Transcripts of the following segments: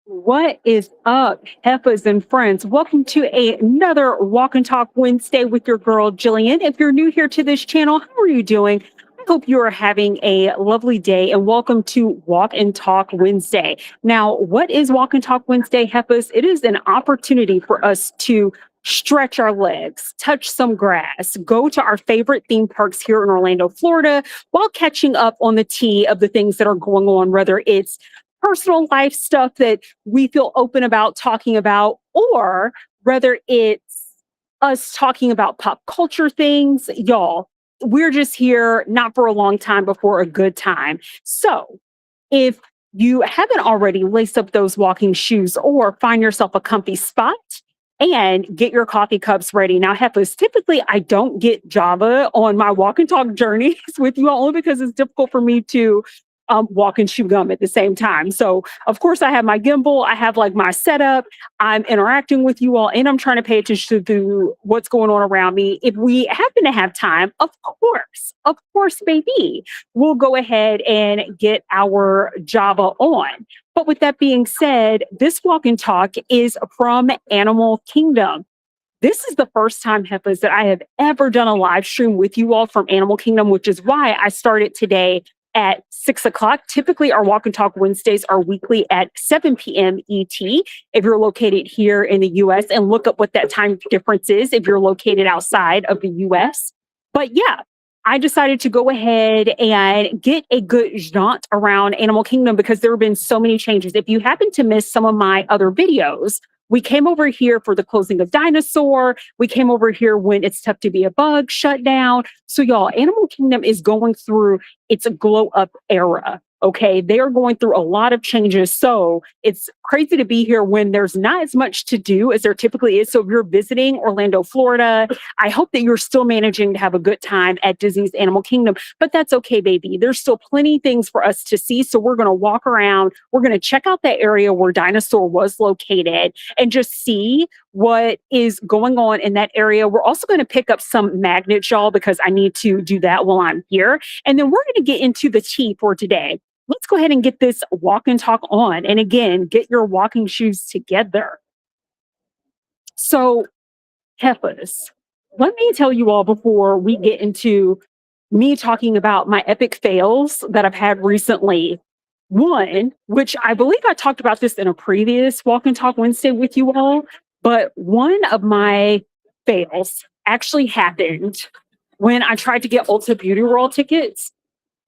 What is up, Heffas and friends? Welcome to another Walk and Talk Wednesday with your girl, Jillian. If you're new here to this channel, how are you doing? I hope you are having a lovely day and welcome to Walk and Talk Wednesday. Now, what is Walk and Talk Wednesday, Heffas? It is an opportunity for us to stretch our legs, touch some grass, go to our favorite theme parks here in Orlando, Florida, while catching up on the tea of the things that are going on, whether it's personal life stuff that we feel open about talking about, or whether it's us talking about pop culture things. Y'all, we're just here not for a long time, but for a good time. So if you haven't already, lace up those walking shoes or find yourself a comfy spot and get your coffee cups ready. Now, Heifers, typically I don't get Java on my walk and talk journeys with you all, only because it's difficult for me to walk and chew gum at the same time. So, of course, I have my gimbal, I have like my setup, I'm interacting with you all, and I'm trying to pay attention to what's going on around me. If we happen to have time, of course, baby, we'll go ahead and get our Java on. But with that being said, this walk and talk is from Animal Kingdom. This is the first time, Heifas, that I have ever done a live stream with you all from Animal Kingdom, which is why I started today at 6 o'clock. Typically, our Walk and Talk Wednesdays are weekly at 7 p.m. ET if you're located here in the US, and look up what that time difference is if you're located outside of the US. But yeah, I decided to go ahead and get a good jaunt around Animal Kingdom because there have been so many changes. If you happen to miss some of my other videos, we came over here for the closing of Dinosaur. We came over here when It's Tough to Be a Bug shut down. So y'all, Animal Kingdom is going through its glow up era. Okay, they are going through a lot of changes. So it's crazy to be here when there's not as much to do as there typically is. So if you're visiting Orlando, Florida, I hope that you're still managing to have a good time at Disney's Animal Kingdom. But that's okay, baby. There's still plenty of things for us to see. So we're going to walk around. We're going to check out that area where Dinosaur was located and just see what is going on in that area. We're also going to pick up some magnets, y'all, because I need to do that while I'm here. And then we're going to get into the tea for today. Let's go ahead and get this walk and talk on. And again, get your walking shoes together. So, Heffas, let me tell you all before we get into me talking about my epic fails that I've had recently. One, which I believe I talked about this in a previous Walk and Talk Wednesday with you all, but one of my fails actually happened when I tried to get Ulta Beauty World tickets.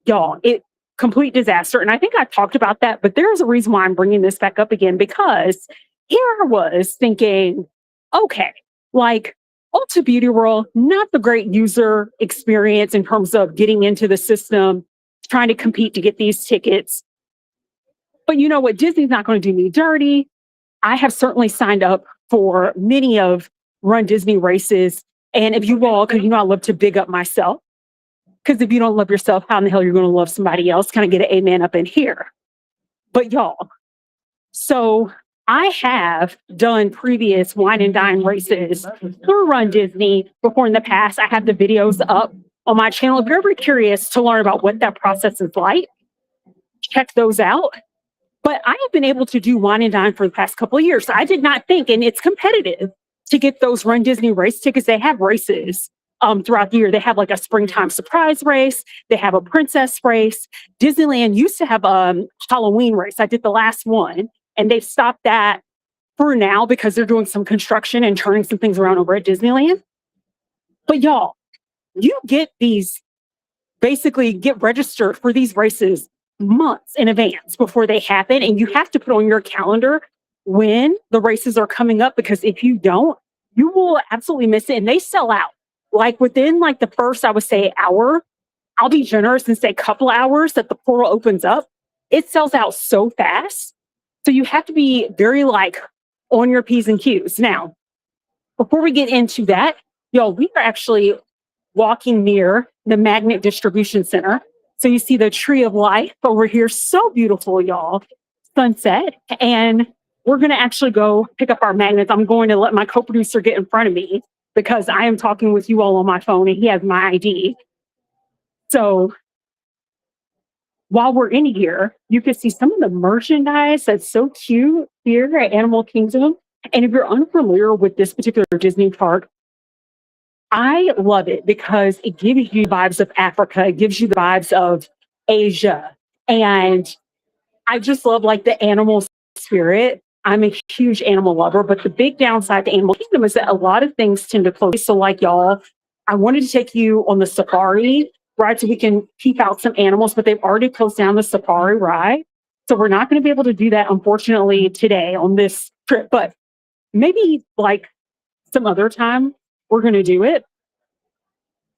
Y'all, it complete disaster. And I think I talked about that, but there's a reason why I'm bringing this back up again, because here I was thinking, okay, like Ulta Beauty World, not the great user experience in terms of getting into the system, trying to compete to get these tickets. But you know what? Disney's not going to do me dirty. I have certainly signed up for many of Run Disney races. And if you all, because you know I love to big up myself, because if you don't love yourself, how in the hell you're going to love somebody else? Kind of get an amen up in here. But y'all, so I have done previous wine and dine races through Run Disney before in the past. I have the videos up on my channel. If you're ever curious to learn about what that process is like, check those out. But I have been able to do wine and dine for the past couple of years. So I did not think, and it's competitive to get those Run Disney race tickets. They have races throughout the year. They have like a springtime surprise race. They have a princess race. Disneyland used to have a Halloween race. I did the last one, and they've stopped that for now because they're doing some construction and turning some things around over at Disneyland. But y'all, you get these, basically get registered for these races months in advance before they happen. And you have to put on your calendar when the races are coming up, because if you don't, you will absolutely miss it. And they sell out. Like within like the first, I would say hour, I'll be generous and say couple hours that the portal opens up, it sells out so fast. So you have to be very like on your P's and Q's. Now, before we get into that, y'all, we are actually walking near the Magnet Distribution Center. So you see the Tree of Life over here. So beautiful, y'all. Sunset. And we're going to actually go pick up our magnets. I'm going to let my co-producer get in front of me, because I am talking with you all on my phone and he has my ID. So while we're in here, you can see some of the merchandise that's so cute here at Animal Kingdom. And if you're unfamiliar with this particular Disney park, I love it because it gives you vibes of Africa, it gives you the vibes of Asia. And I just love like the animal spirit. I'm a huge animal lover, but the big downside to Animal Kingdom is that a lot of things tend to close. So, like y'all, I wanted to take you on the safari ride so we can peek out some animals, but they've already closed down the safari ride. So, we're not going to be able to do that, unfortunately, today on this trip, but maybe like some other time we're going to do it.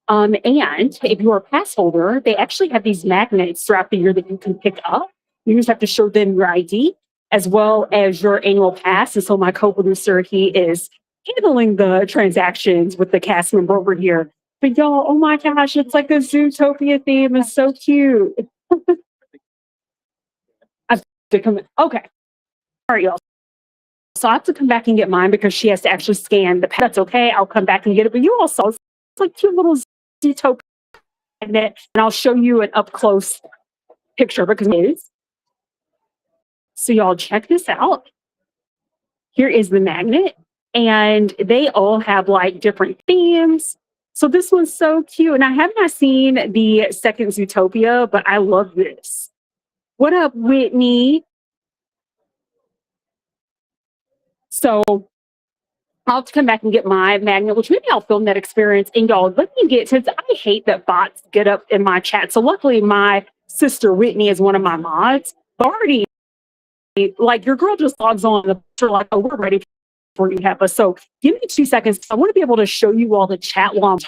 And if you're a pass holder, they actually have these magnets throughout the year that you can pick up. You just have to show them your ID as well as your annual pass. And so my co-producer, he is handling the transactions with the cast member over here. But y'all, oh my gosh, it's like a Zootopia theme. It's so cute. I have to come. Okay. All right, y'all. So I have to come back and get mine because she has to actually scan the. That's okay. I'll come back and get it. But you also, it's like cute little Zootopia magnet, and I'll show you an up close picture because it is. So y'all check this out. Here is the magnet, and they all have like different themes. So this one's so cute, and I have not seen the second Zootopia, but I love this. What up, Whitney? So I'll have to come back and get my magnet, which maybe I'll film that experience. And y'all, let me get, since I hate that bots get up in my chat. So luckily my sister Whitney is one of my mods. But already, like your girl just logs on the picture like, oh, we're ready for you, Heffas. So give me 2 seconds. I want to be able to show you all the chat while I'm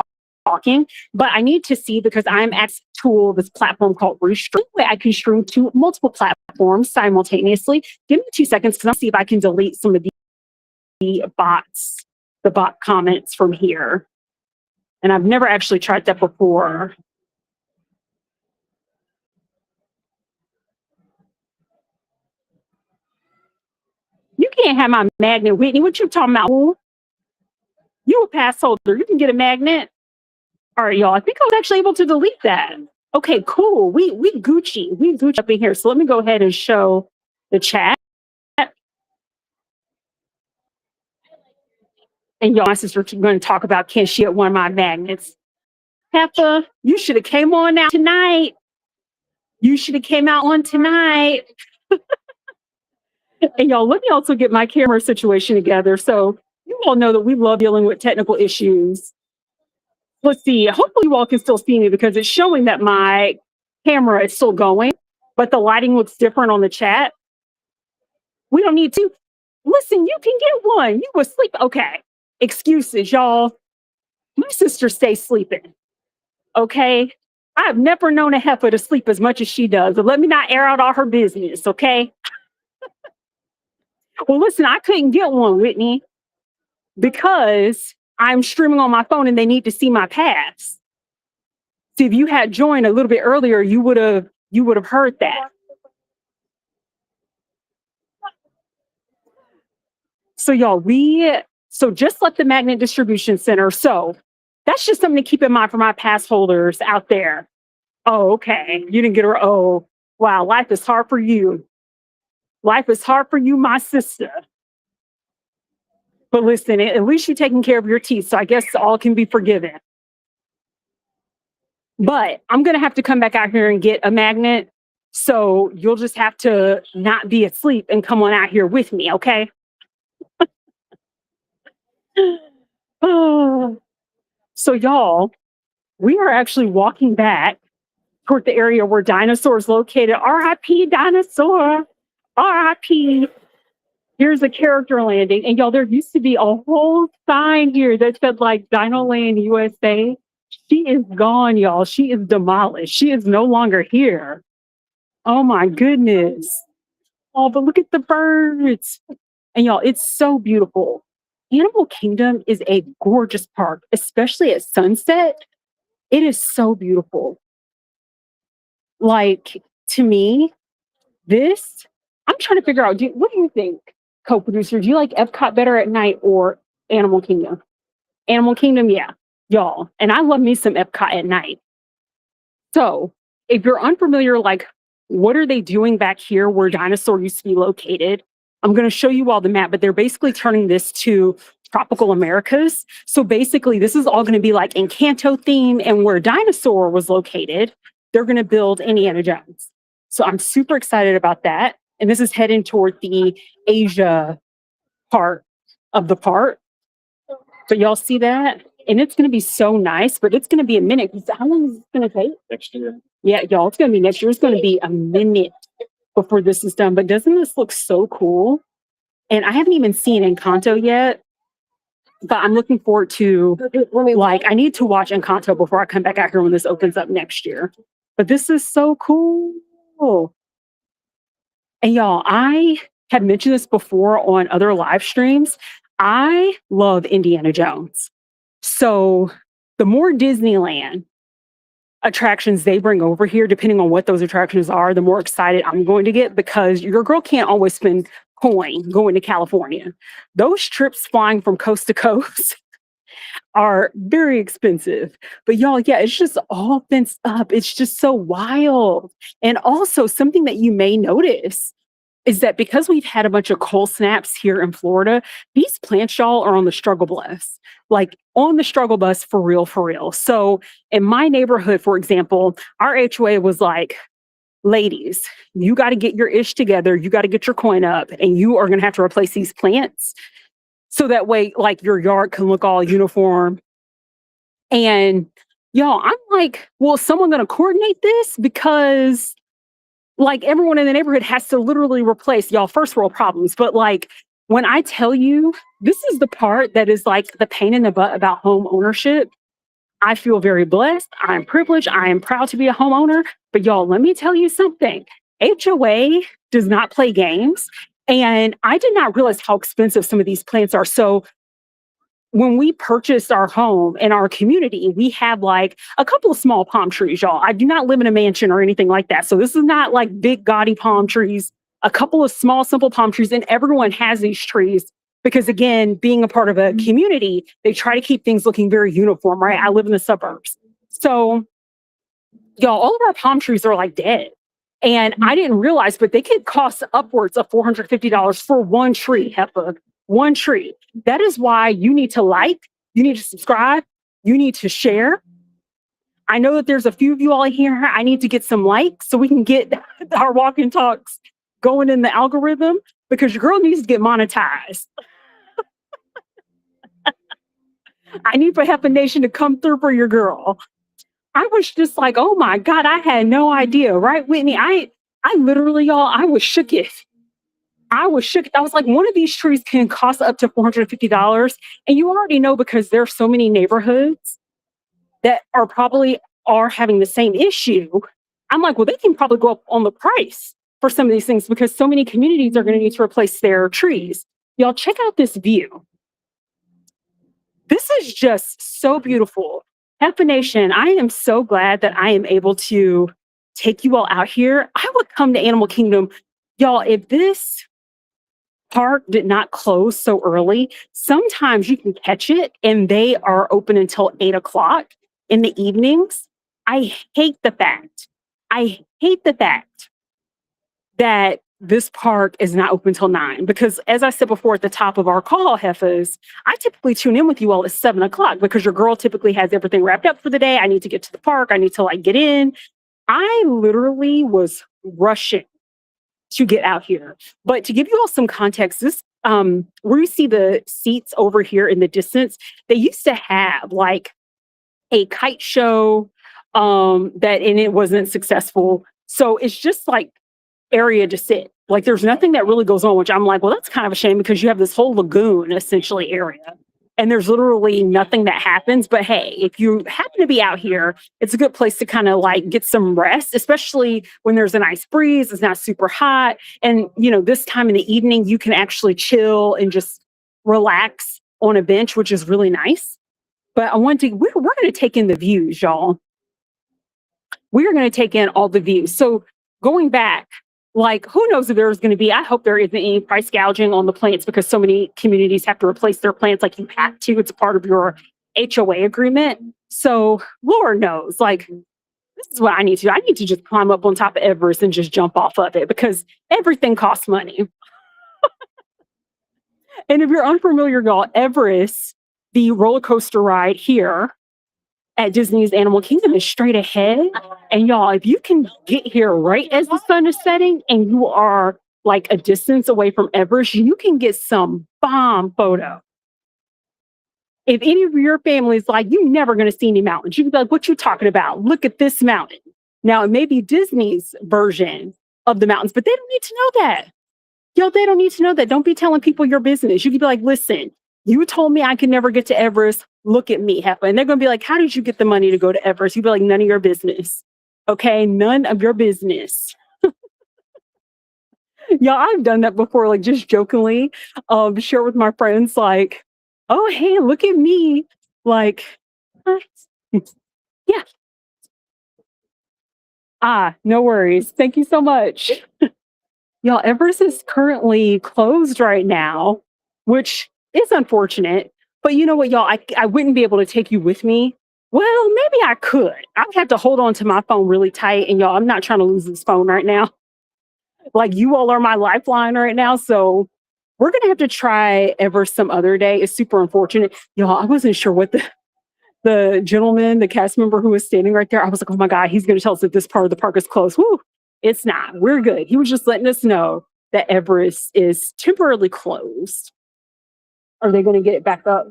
talking, but I need to see because I'm at tool, this platform called Restream, where I can stream to multiple platforms simultaneously. Give me 2 seconds because I'll see if I can delete some of the bots, the bot comments from here. And I've never actually tried that before. You can't have my magnet, Whitney. What you talking about? You a pass holder. You can get a magnet. All right, y'all. I think I was actually able to delete that. Okay, cool. We Gucci. We Gucci up in here. So let me go ahead and show the chat. And y'all, my sister going to talk about can she get one of my magnets. Peppa, you should have came on out tonight. You should have came out on tonight. And y'all, let me also get my camera situation together. So you all know that we love dealing with technical issues. Let's see. Hopefully you all can still see me because it's showing that my camera is still going, but the lighting looks different on the chat. We don't need to. Listen, you can get one. You were asleep. Okay. Excuses, y'all. My sister stays sleeping. Okay. I've never known a heifer to sleep as much as she does. But let me not air out all her business. Okay. Well, listen, I couldn't get one, Whitney, because I'm streaming on my phone and they need to see my pass. See, if you had joined a little bit earlier, you would have heard that. So y'all, so just left the Magnet Distribution Center. So that's just something to keep in mind for my pass holders out there. Oh, okay. You didn't get her. Oh, wow. Life is hard for you. Life is hard for you, my sister. But listen, at least you're taking care of your teeth. So I guess all can be forgiven. But I'm going to have to come back out here and get a magnet. So you'll just have to not be asleep and come on out here with me, okay? So y'all, we are actually walking back toward the area where dinosaurs located. R.I.P. dinosaur. R.I.P. Here's a character landing. And y'all, there used to be a whole sign here that said like Dino Land USA. She is gone, y'all. She is demolished. She is no longer here. Oh my goodness. Oh, but look at the birds. And y'all, it's so beautiful. Animal Kingdom is a gorgeous park, especially at sunset. It is so beautiful. Like, to me, I'm trying to figure out, what do you think, co-producer? Do you like Epcot better at night or Animal Kingdom? Animal Kingdom, yeah, y'all. And I love me some Epcot at night. So if you're unfamiliar, like what are they doing back here where Dinosaur used to be located? I'm going to show you all the map, but they're basically turning this to tropical Americas. So basically, this is all going to be like Encanto theme, and where Dinosaur was located, they're going to build Indiana Jones. So I'm super excited about that. And this is heading toward the Asia part of the park. But y'all see that? And it's going to be so nice, but it's going to be a minute. How long is it going to take? Next year. Yeah, y'all, it's going to be next year. It's going to be a minute before this is done. But doesn't this look so cool? And I haven't even seen Encanto yet, but I'm looking forward to, like, I need to watch Encanto before I come back out here when this opens up next year. But this is so cool. And y'all, I have mentioned this before on other live streams. I love Indiana Jones. So the more Disneyland attractions they bring over here, depending on what those attractions are, the more excited I'm going to get, because your girl can't always spend coin going to California. Those trips flying from coast to coast are very expensive. But y'all, yeah, it's just all fenced up. It's just so wild. And also something that you may notice is that because we've had a bunch of cold snaps here in Florida, these plants, y'all, are on the struggle bus. Like on the struggle bus for real, for real. So in my neighborhood, for example, our HOA was like, ladies, you got to get your ish together. You got to get your coin up, and you are going to have to replace these plants. So that way, like, your yard can look all uniform. And y'all, I'm like, well, is someone going to coordinate this? Because like everyone in the neighborhood has to literally replace, y'all, first world problems. But like, when I tell you, this is the part that is like the pain in the butt about home ownership. I feel very blessed. I'm privileged. I am proud to be a homeowner. But y'all, let me tell you something. HOA does not play games. And I did not realize how expensive some of these plants are. So when we purchased our home in our community, we have like a couple of small palm trees, y'all. I do not live in a mansion or anything like that. So this is not like big gaudy palm trees, a couple of small, simple palm trees. And everyone has these trees because, again, being a part of a community, they try to keep things looking very uniform, right? I live in the suburbs. So y'all, all of our palm trees are like dead. And I didn't realize, but they could cost upwards of $450 for one tree, Heffa. One tree. That is why you need to like, you need to subscribe, you need to share. I know that there's a few of you all here. I need to get some likes so we can get our walk and talks going in the algorithm, because your girl needs to get monetized. I need for Heffa Nation to come through for your girl. I was just like, oh my God, I had no idea, right, Whitney? I literally, y'all, I was shook it. I was shook. I was like, one of these trees can cost up to $450. And you already know, because there's so many neighborhoods that are having the same issue. I'm like, well, they can probably go up on the price for some of these things, because so many communities are going to need to replace their trees. Y'all, check out this view. This is just so beautiful. Heffa Nation, I am so glad that I am able to take you all out here. I would come to Animal Kingdom. Y'all, if this park did not close so early, sometimes you can catch it and they are open until 8 o'clock in the evenings. I hate the fact that this park is not open till 9, because as I said before at the top of our call, Heffas, I typically tune in with you all at 7 o'clock, because your girl typically has everything wrapped up for the day. I need to get to the park. I need to like get in. I literally was rushing to get out here. But to give you all some context, this where you see the seats over here in the distance, they used to have like a kite show and it wasn't successful. So it's just like area to sit. Like there's nothing that really goes on, which I'm like, well, that's kind of a shame, because you have this whole lagoon essentially area. And there's literally nothing that happens. But hey, if you happen to be out here, it's a good place to kind of like get some rest, especially when there's a nice breeze. It's not super hot. And, you know, this time in the evening, you can actually chill and just relax on a bench, which is really nice. But we're going to take in the views, y'all. We're going to take in all the views. So going back, like, who knows if there's going to be, I hope there isn't any price gouging on the plants, because so many communities have to replace their plants. Like you have to, it's a part of your HOA agreement. So Lord knows, like this is what I need to do. I need to just climb up on top of Everest and just jump off of it because everything costs money. And if you're unfamiliar, y'all, Everest, the roller coaster ride here at Disney's Animal Kingdom is straight ahead. And y'all, if you can get here right as the sun is setting and you are like a distance away from Everest, you can get some bomb photo. If any of your family is like, you're never going to see any mountains, you can be like, what you talking about? Look at this mountain. Now, it may be Disney's version of the mountains, but they don't need to know that. Yo, they don't need to know that. Don't be telling people your business. You can be like, listen, you told me I could never get to Everest. Look at me, Heffa. And they're going to be like, how did you get the money to go to Everest? You'd be like, none of your business. Okay, none of your business. Yeah, I've done that before, like just jokingly, share with my friends, like, oh, hey, look at me. Like, yeah. No worries. Thank you so much. Y'all, Everest is currently closed right now, which is unfortunate. But you know what, y'all? I wouldn't be able to take you with me. Well, maybe I could. I would have to hold on to my phone really tight. And y'all, I'm not trying to lose this phone right now. Like, you all are my lifeline right now. So we're going to have to try Everest some other day. It's super unfortunate. Y'all, I wasn't sure what the gentleman, the cast member who was standing right there, I was like, oh my God, he's going to tell us that this part of the park is closed. Woo, it's not. We're good. He was just letting us know that Everest is temporarily closed. Are they going to get it back up?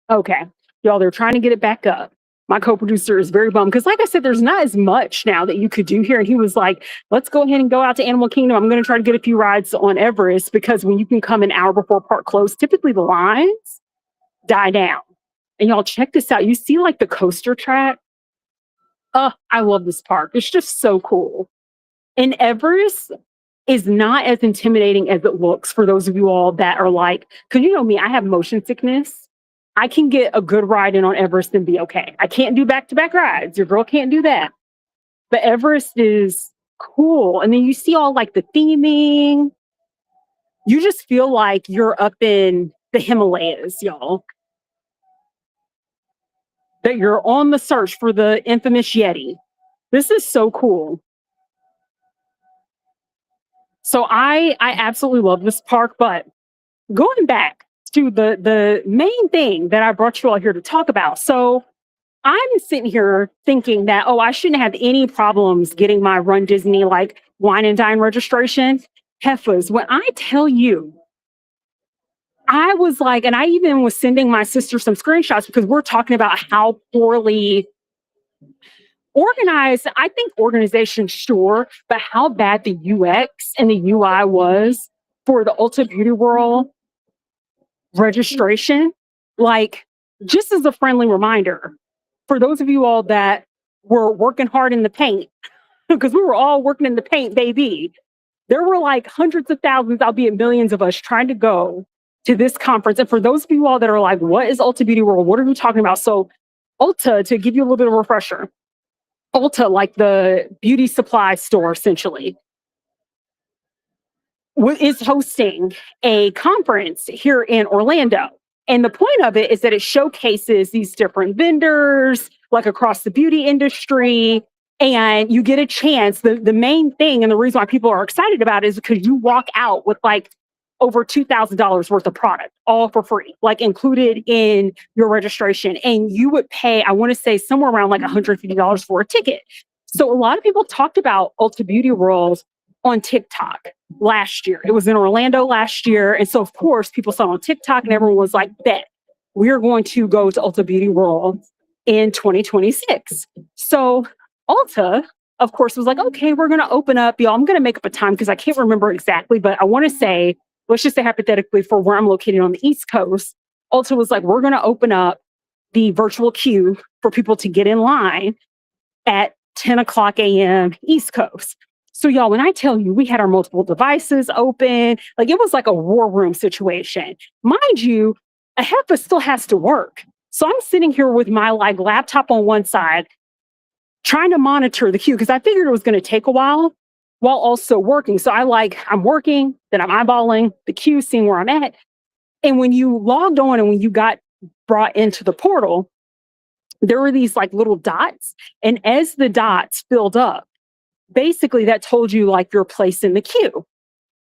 Okay. Y'all, they're trying to get it back up. My co-producer is very bummed because, like I said, there's not as much now that you could do here. And he was like, let's go ahead and go out to Animal Kingdom. I'm going to try to get a few rides on Everest because when you can come an hour before park close, typically the lines die down. And y'all, check this out. You see like the coaster track? I love this park. It's just so cool. And Everest is not as intimidating as it looks for those of you all that are like, because you know me, I have motion sickness. I can get a good ride in on Everest and be okay. I can't do back-to-back rides. Your girl can't do that. But Everest is cool. And then you see all like the theming. You just feel like you're up in the Himalayas, y'all. That you're on the search for the infamous Yeti. This is so cool. So I absolutely love this park, but going back to the main thing that I brought you all here to talk about. So I'm sitting here thinking that, oh, I shouldn't have any problems getting my RunDisney like wine and dine registration. Heffas, when I tell you, I was like, and I even was sending my sister some screenshots because we're talking about how poorly organized, I think organization, sure, but how bad the UX and the UI was for the Ulta Beauty World registration. Like, just as a friendly reminder, for those of you all that were working hard in the paint, because we were all working in the paint, baby, there were like hundreds of thousands, albeit millions of us trying to go to this conference. And for those of you all that are like, what is Ulta Beauty World? What are we talking about? So Ulta, to give you a little bit of a refresher, Ulta, like the beauty supply store, essentially, is hosting a conference here in Orlando. And the point of it is that it showcases these different vendors, like across the beauty industry, and you get a chance. The main thing and the reason why people are excited about it is because you walk out with like over $2,000 worth of product, all for free, like included in your registration. And you would pay, I want to say somewhere around like $150 for a ticket. So a lot of people talked about Ulta Beauty World on TikTok last year. It was in Orlando last year. And so of course people saw it on TikTok and everyone was like, bet we're going to go to Ulta Beauty World in 2026. So Ulta, of course, was like, okay, we're going to open up, y'all. I'm going to make up a time because I can't remember exactly, but I want to say, let's just say hypothetically for where I'm located on the East Coast, Ulta was like, we're going to open up the virtual queue for people to get in line at 10 o'clock a.m. East Coast. So y'all, when I tell you we had our multiple devices open, like it was like a war room situation. Mind you, a Heffas still has to work. So I'm sitting here with my like laptop on one side, trying to monitor the queue because I figured it was going to take a while also working. So I'm working, then I'm eyeballing the queue, seeing where I'm at. And when you logged on and when you got brought into the portal, there were these like little dots. And as the dots filled up, basically that told you like your place in the queue.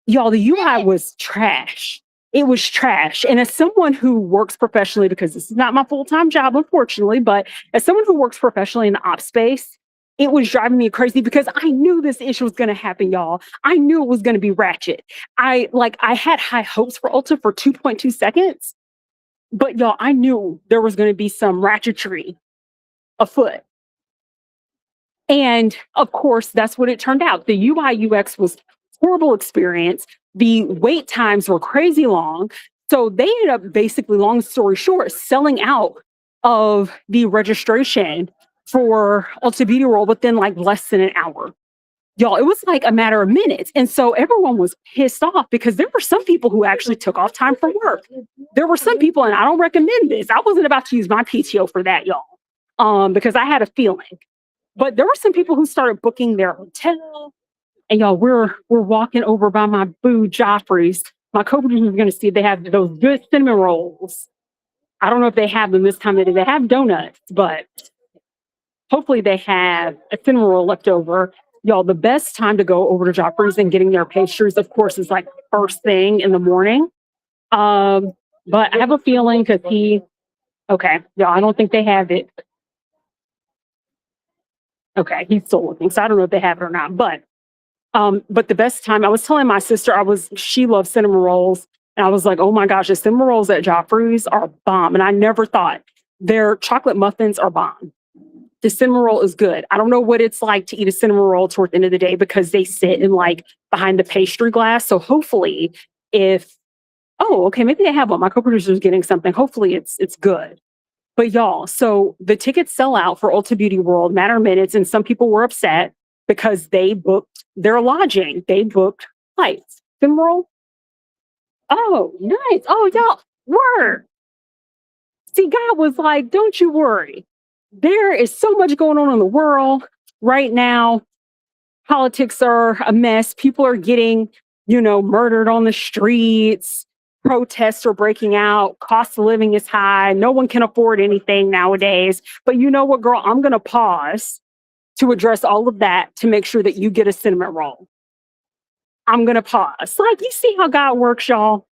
Y'all, the UI was trash. It was trash. And as someone who works professionally, because this is not my full-time job, unfortunately, but as someone who works professionally in the ops space, it was driving me crazy because I knew this issue was going to happen, y'all. I knew it was going to be ratchet. I had high hopes for Ulta for 2.2 seconds, but y'all, I knew there was going to be some ratchetry afoot. And of course, that's what it turned out. The UI UX was horrible experience. The wait times were crazy long. So they ended up basically, long story short, selling out of the registration for Ulta Beauty World within like less than an hour. Y'all, it was like a matter of minutes. And so everyone was pissed off because there were some people who actually took off time from work. There were some people, and I don't recommend this. I wasn't about to use my PTO for that, y'all, because I had a feeling. But there were some people who started booking their hotel. And y'all, we're walking over by my boo Joffrey's. My co-producer is going to see if they have those good cinnamon rolls. I don't know if they have them this time of day. They have donuts, but hopefully they have a cinnamon roll left over. Y'all, the best time to go over to Joffrey's and getting their pastries, of course, is like first thing in the morning. But I have a feeling because okay, y'all, I don't think they have it. Okay, he's still looking, so I don't know if they have it or not. But the best time, I was telling my sister, she loves cinnamon rolls. And I was like, oh my gosh, the cinnamon rolls at Joffrey's are bomb. And I never thought their chocolate muffins are bomb. The cinnamon roll is good. I don't know what it's like to eat a cinnamon roll toward the end of the day because they sit in like behind the pastry glass. So hopefully okay, maybe they have one. My co-producer is getting something. Hopefully it's good. But y'all, so the tickets sell out for Ulta Beauty World, matter of minutes. And some people were upset because they booked their lodging. They booked flights. Cinnamon roll? Oh, nice. Oh, y'all, word. See, God was like, don't you worry. There is so much going on in the world right now. Politics are a mess. People are getting, murdered on the streets. Protests are breaking out. Cost of living is high. No one can afford anything nowadays. But you know what, girl? I'm going to pause to address all of that to make sure that you get a cinnamon roll. I'm going to pause. Like, you see how God works, y'all?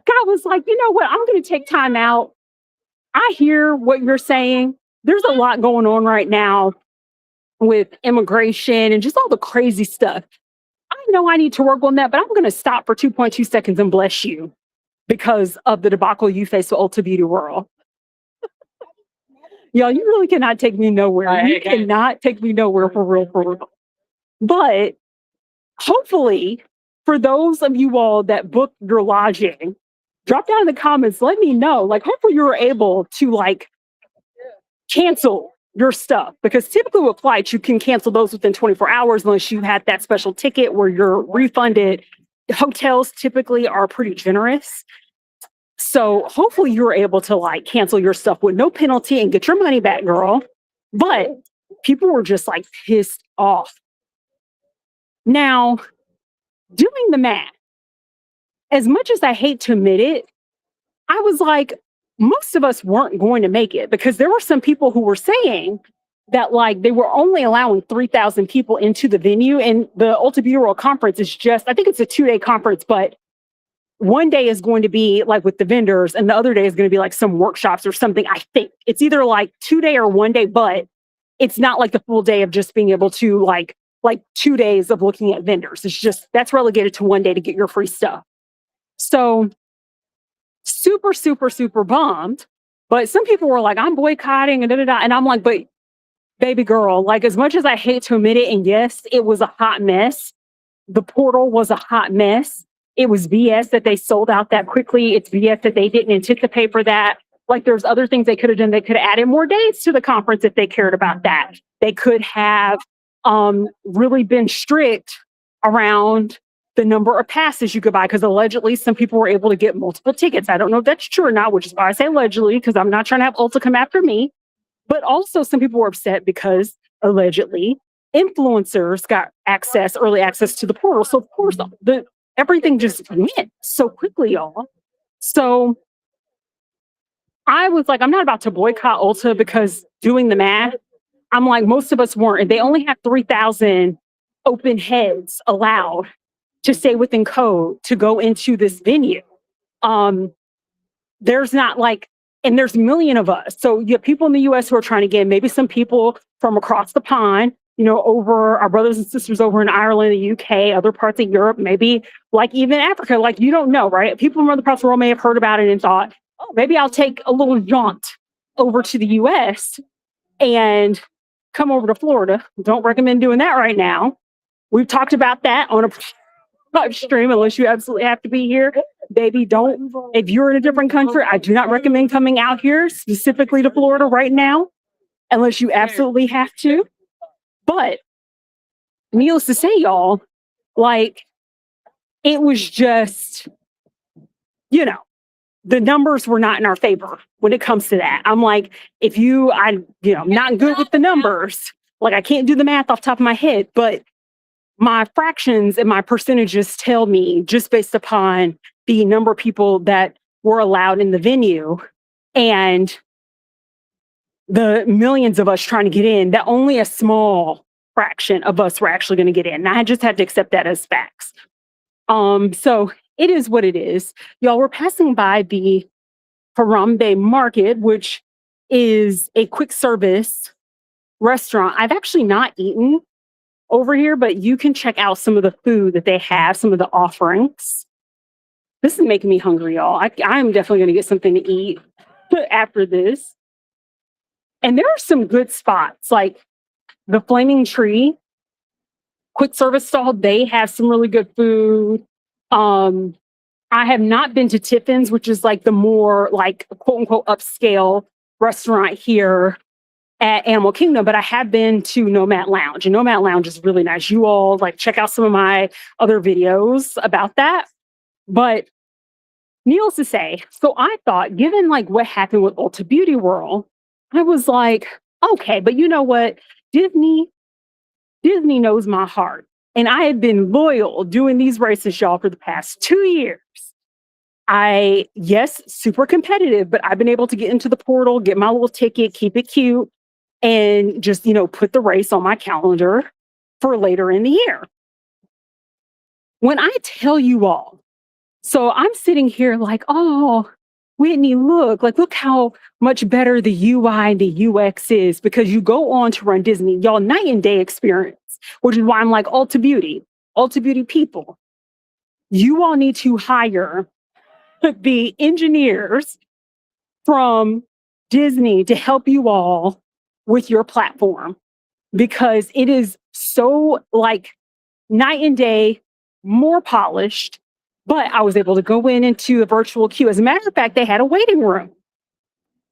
God was like, you know what? I'm going to take time out. I hear what you're saying. There's a lot going on right now with immigration and just all the crazy stuff. I know I need to work on that, but I'm going to stop for 2.2 seconds and bless you because of the debacle you face with Ulta Beauty World. Y'all, you really cannot take me nowhere. You cannot take me nowhere for real. But hopefully, for those of you all that booked your lodging, drop down in the comments, let me know. Like, hopefully you were able to like cancel your stuff, because typically with flights, you can cancel those within 24 hours unless you had that special ticket where you're refunded. Hotels typically are pretty generous. So hopefully you're able to like cancel your stuff with no penalty and get your money back, girl. But people were just like pissed off. Now, doing the math, as much as I hate to admit it, I was like, most of us weren't going to make it because there were some people who were saying that like they were only allowing 3,000 people into the venue. And the Ulta Beauty World conference is just, I think it's a 2-day conference, but one day is going to be like with the vendors and the other day is going to be like some workshops or something. I think it's either like 2-day or 1 day, but it's not like the full day of just being able to like 2 days of looking at vendors. It's just, that's relegated to 1 day to get your free stuff. So super bummed. But some people were like, I'm boycotting and da-da-da. And I'm like, but baby girl, like as much as I hate to admit it, and yes, it was a hot mess. The portal was a hot mess. It was BS that they sold out that quickly. It's BS that they didn't anticipate for that. Like there's other things they could have done. They could have added more dates to the conference if they cared about that. They could have really been strict around the number of passes you could buy, because allegedly some people were able to get multiple tickets. I don't know if that's true or not, which is why I say allegedly, because I'm not trying to have Ulta come after me. But also some people were upset because allegedly influencers got early access to the portal. So of course everything just went so quickly, y'all. So I was like, I'm not about to boycott Ulta because doing the math, I'm like, most of us weren't. They only have 3,000 open heads allowed to stay within code to go into this venue. Um, there's not like, and there's a million of us. So you have people in the US who are trying to get in, maybe some people from across the pond, over our brothers and sisters over in Ireland, the UK, other parts of Europe, maybe like even Africa, like you don't know, right? People from other parts of the world may have heard about it and thought, oh, maybe I'll take a little jaunt over to the US and come over to Florida. Don't recommend doing that right now. We've talked about that on a live stream unless you absolutely have to be here. Baby, don't. If you're in a different country, I do not recommend coming out here specifically to Florida right now unless you absolutely have to. But needless to say, y'all, like it was just, the numbers were not in our favor when it comes to that. I'm like, I'm not good with the numbers. Like I can't do the math off the top of my head, but my fractions and my percentages tell me just based upon the number of people that were allowed in the venue and the millions of us trying to get in, that only a small fraction of us were actually going to get in. And I just had to accept that as facts. So it is what it is. Y'all, we're passing by the Harambe Market, which is a quick service restaurant. I've actually not eaten over here, but you can check out some of the food that they have, some of the offerings. This is making me hungry, y'all. I'm definitely going to get something to eat after this. And there are some good spots, like the Flaming Tree quick service stall. They have some really good food. I have not been to Tiffin's, which is like the more like quote unquote upscale restaurant here at Animal Kingdom, but I have been to Nomad Lounge, and Nomad Lounge is really nice. You all like check out some of my other videos about that. But needless to say, so I thought, given like what happened with Ulta Beauty World, I was like, okay, but you know what? Disney knows my heart. And I have been loyal doing these races, y'all, for the past 2 years. Yes, super competitive, but I've been able to get into the portal, get my little ticket, keep it cute, and just, put the race on my calendar for later in the year. When I tell you all, so I'm sitting here like, oh, Whitney, look how much better the UI and the UX is because you go on to RunDisney, y'all, night and day experience, which is why I'm like Ulta Beauty people. You all need to hire the engineers from Disney to help you all with your platform because it is so like night and day, more polished. But I was able to go into a virtual queue. As a matter of fact, they had a waiting room.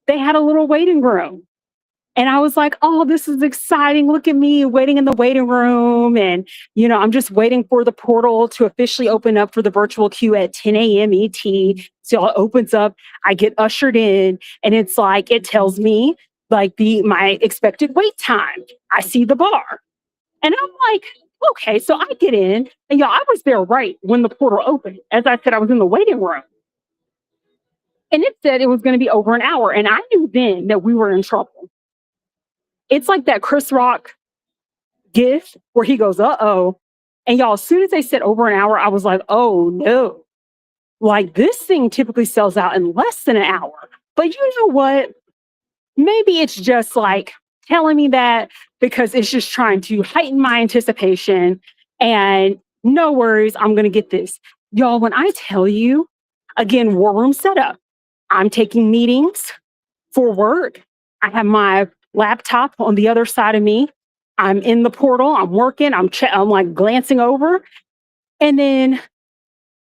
They had a little waiting room. And I was like, oh, this is exciting. Look at me waiting in the waiting room. And, I'm just waiting for the portal to officially open up for the virtual queue at 10 a.m. ET. So it opens up, I get ushered in, and it's like, it tells me like my expected wait time. I see the bar. And I'm like, okay, so I get in, and y'all, I was there right when the portal opened. As I said, I was in the waiting room. And it said it was going to be over an hour. And I knew then that we were in trouble. It's like that Chris Rock gif where he goes, uh-oh. And y'all, as soon as they said over an hour, I was like, oh no. Like this thing typically sells out in less than an hour. But you know what? Maybe it's just like telling me that because it's just trying to heighten my anticipation. And no worries, I'm going to get this. Y'all, when I tell you, again, war room setup, I'm taking meetings for work. I have my laptop on the other side of me. I'm in the portal. I'm working. I'm like glancing over. And then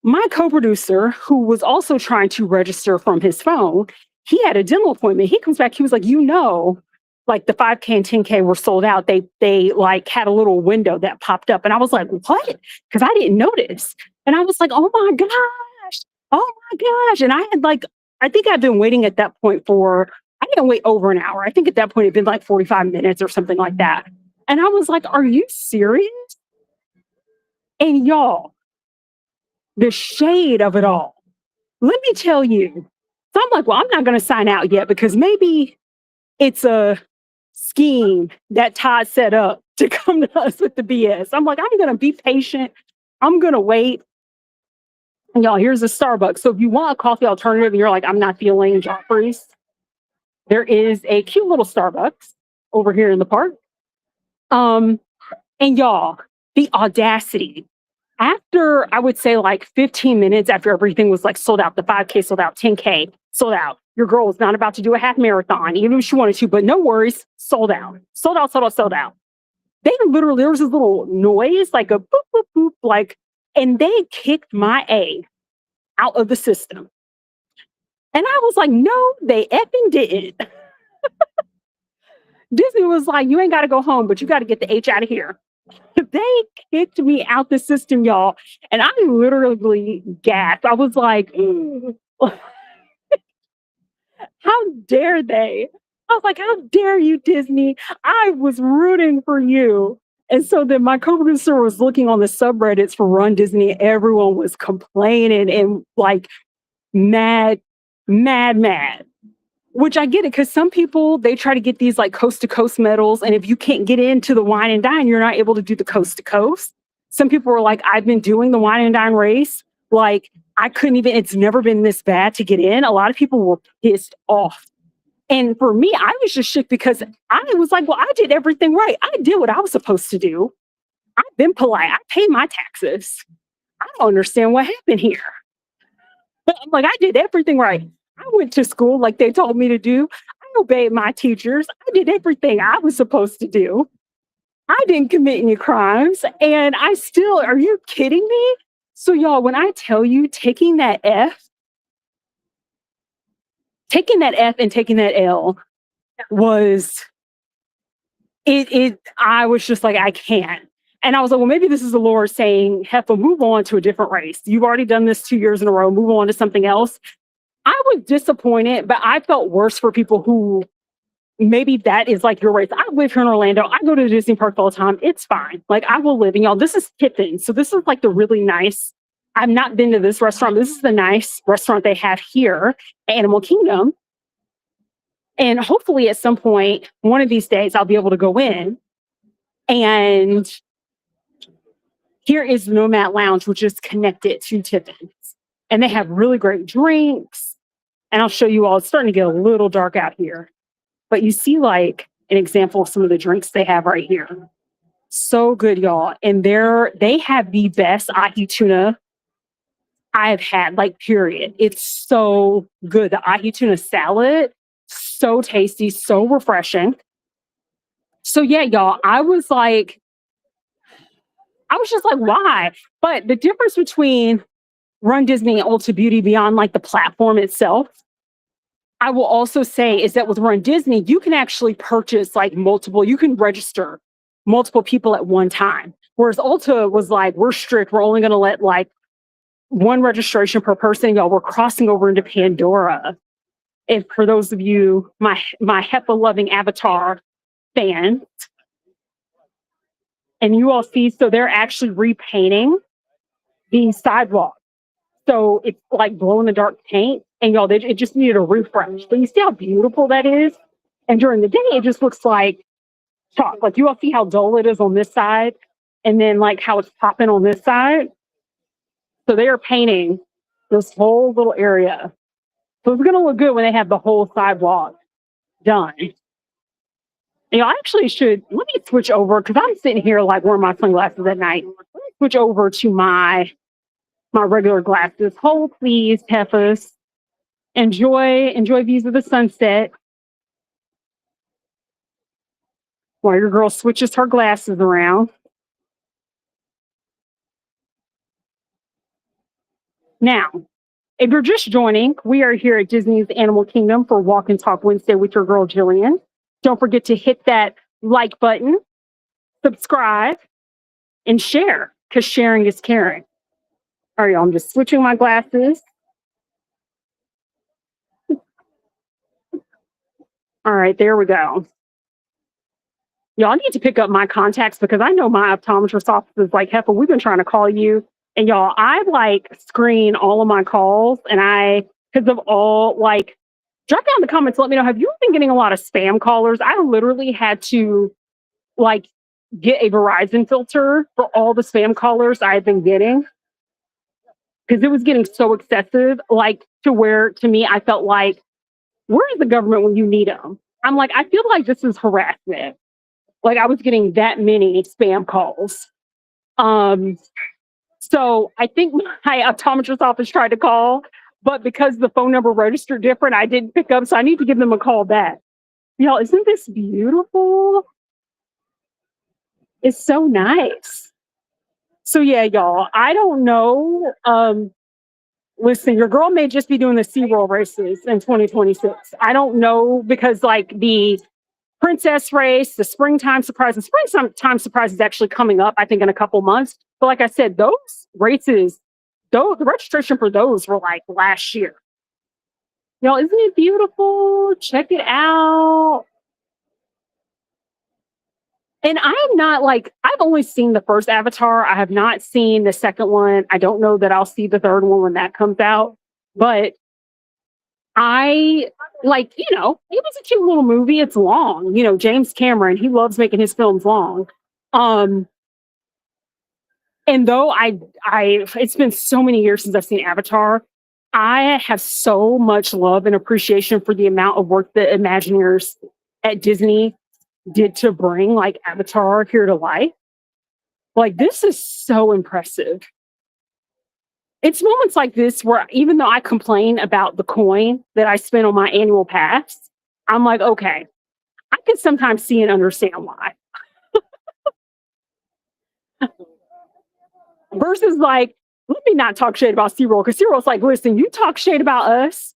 my co-producer, who was also trying to register from his phone, he had a dental appointment. He comes back. He was like, like the 5K and 10K were sold out. They like had a little window that popped up. And I was like, what? Because I didn't notice. And I was like, oh my gosh. Oh my gosh. And I think I've been waiting at that point I didn't wait over an hour. I think at that point it'd been like 45 minutes or something like that. And I was like, are you serious? And y'all, the shade of it all. Let me tell you. So I'm like, well, I'm not going to sign out yet because maybe it's a scheme that Todd set up to come to us with the BS. I'm like, I'm going to be patient. I'm going to wait. And y'all, here's a Starbucks. So if you want a coffee alternative and you're like, I'm not feeling Joffrey's, there is a cute little Starbucks over here in the park. And y'all, the audacity. After, I would say like 15 minutes after everything was like sold out, the 5K sold out, 10K sold out. Your girl was not about to do a half marathon, even if she wanted to, but no worries, sold out. Sold out, sold out, sold out. They literally, there was this little noise, like a boop, boop, boop, like, and they kicked my A out of the system. And I was like, no, they effing didn't. Disney was like, you ain't got to go home, but you got to get the H out of here. They kicked me out the system, y'all. And I literally gasped. I was like, how dare they? I was like, how dare you, Disney? I was rooting for you. And so then my co-producer was looking on the subreddits for Run Disney. Everyone was complaining and like mad. Which I get it, because some people, they try to get these like coast to coast medals. And if you can't get into the wine and dine, you're not able to do the coast to coast. Some people were like, I've been doing the wine and dine race. Like, I couldn't even, it's never been this bad to get in. A lot of people were pissed off. And for me, I was just shook because I was like, well, I did everything right. I did what I was supposed to do. I've been polite. I paid my taxes. I don't understand what happened here. But I'm like, I did everything right. I went to school like they told me to do. I obeyed my teachers. I did everything I was supposed to do. I didn't commit any crimes. And I still, are you kidding me? So y'all, when I tell you taking that F and taking that L was, I was just like, I can't. And I was like, well, maybe this is the Lord saying, Heffa, move on to a different race. You've already done this 2 years in a row. Move on to something else. I was disappointed, but I felt worse for people who maybe that is like your race. I live here in Orlando. I go to the Disney park all the time. It's fine. Like, I will live. And y'all, this is Tiffin. So this is like the really nice, I've not been to this restaurant. This is the nice restaurant they have here, Animal Kingdom. And hopefully at some point, one of these days, I'll be able to go in. And here is the Nomad Lounge, which is connected to Tiffin's. And they have really great drinks. And I'll show you all, it's starting to get a little dark out here. But you see like an example of some of the drinks they have right here. So good, y'all. And they have the best ahi tuna I've had, like, period. It's so good. The ahi tuna salad, so tasty, so refreshing. So yeah, y'all, I was just like, why? But the difference between Run Disney and Ulta Beauty beyond like the platform itself, I will also say is that with Run Disney, you can actually purchase like you can register multiple people at one time. Whereas Ulta was like, we're strict. We're only going to let like one registration per person. Y'all, we're crossing over into Pandora. And for those of you, my Heffas loving Avatar fans, and you all see, so they're actually repainting the sidewalk. So it's like glow in the dark paint, and y'all, it just needed a refresh. But you see how beautiful that is? And during the day, it just looks like chalk. Like, you all see how dull it is on this side, and then like how it's popping on this side. So they are painting this whole little area. So it's gonna look good when they have the whole sidewalk done. You know, I actually should, let me switch over, because I'm sitting here like wearing my sunglasses at night. Let me switch over to my regular glasses. Hold, please, Heffas. Enjoy views of the sunset while your girl switches her glasses around. Now, if you're just joining, we are here at Disney's Animal Kingdom for Walk and Talk Wednesday with your girl, Jillian. Don't forget to hit that like button, subscribe, and share, because sharing is caring. All right, y'all, I'm just switching my glasses. All right, there we go. Y'all need to pick up my contacts, because I know my optometrist office is like, Heffa, we've been trying to call you. And y'all, I like screen all of my calls, and I because of all like drop down in the comments, let me know. Have you been getting a lot of spam callers? I literally had to like get a Verizon filter for all the spam callers I've been getting because it was getting so excessive, like to where to me I felt like, where is the government when you need them? I'm like, I feel like this is harassment. Like I was getting that many spam calls. Um, so I think my optometrist office tried to call, but because the phone number registered different, I didn't pick up. So I need to give them a call back. Y'all, isn't this beautiful? It's so nice. So yeah, y'all, I don't know. Listen, your girl may just be doing the SeaWorld races in 2026. I don't know because like the princess race, the springtime surprise is actually coming up, I think, in a couple months. But like I said, those races, though the registration for those were like last year. Y'all, isn't it beautiful? Check it out. And I am not like, I've only seen the first Avatar. I have not seen the second one. I don't know that I'll see the third one when that comes out. But I like, it was a cute little movie. It's long. James Cameron, he loves making his films long. Um, and though it's been so many years since I've seen Avatar, I have so much love and appreciation for the amount of work that Imagineers at Disney did to bring like Avatar here to life. Like this is so impressive. It's moments like this where even though I complain about the coin that I spend on my annual pass, I'm like, okay, I can sometimes see and understand why. Versus like, let me not talk shit about SeaWorld because SeaWorld's like, listen, you talk shit about us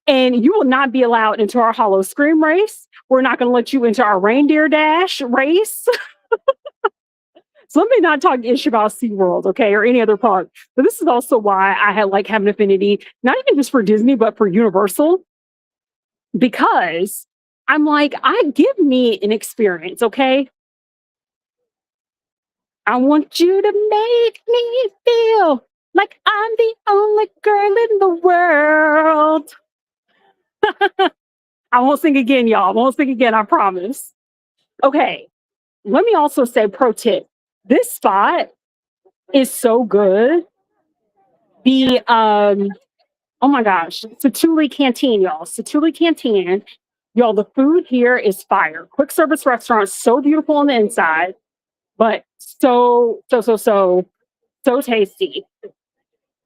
and you will not be allowed into our Hollow Scream race. We're not going to let you into our Reindeer Dash race. So let me not talk ish about SeaWorld, okay, or any other park. But this is also why I had like have an affinity, not even just for Disney, but for Universal. Because I'm like, give me an experience, okay? I want you to make me feel like I'm the only girl in the world. I won't sing again, y'all. I won't sing again, I promise. Okay. Let me also say, pro tip. This spot is so good. The oh my gosh, Satuli Canteen, y'all. Satuli Canteen. Y'all, the food here is fire. Quick service restaurant, so beautiful on the inside, but so tasty.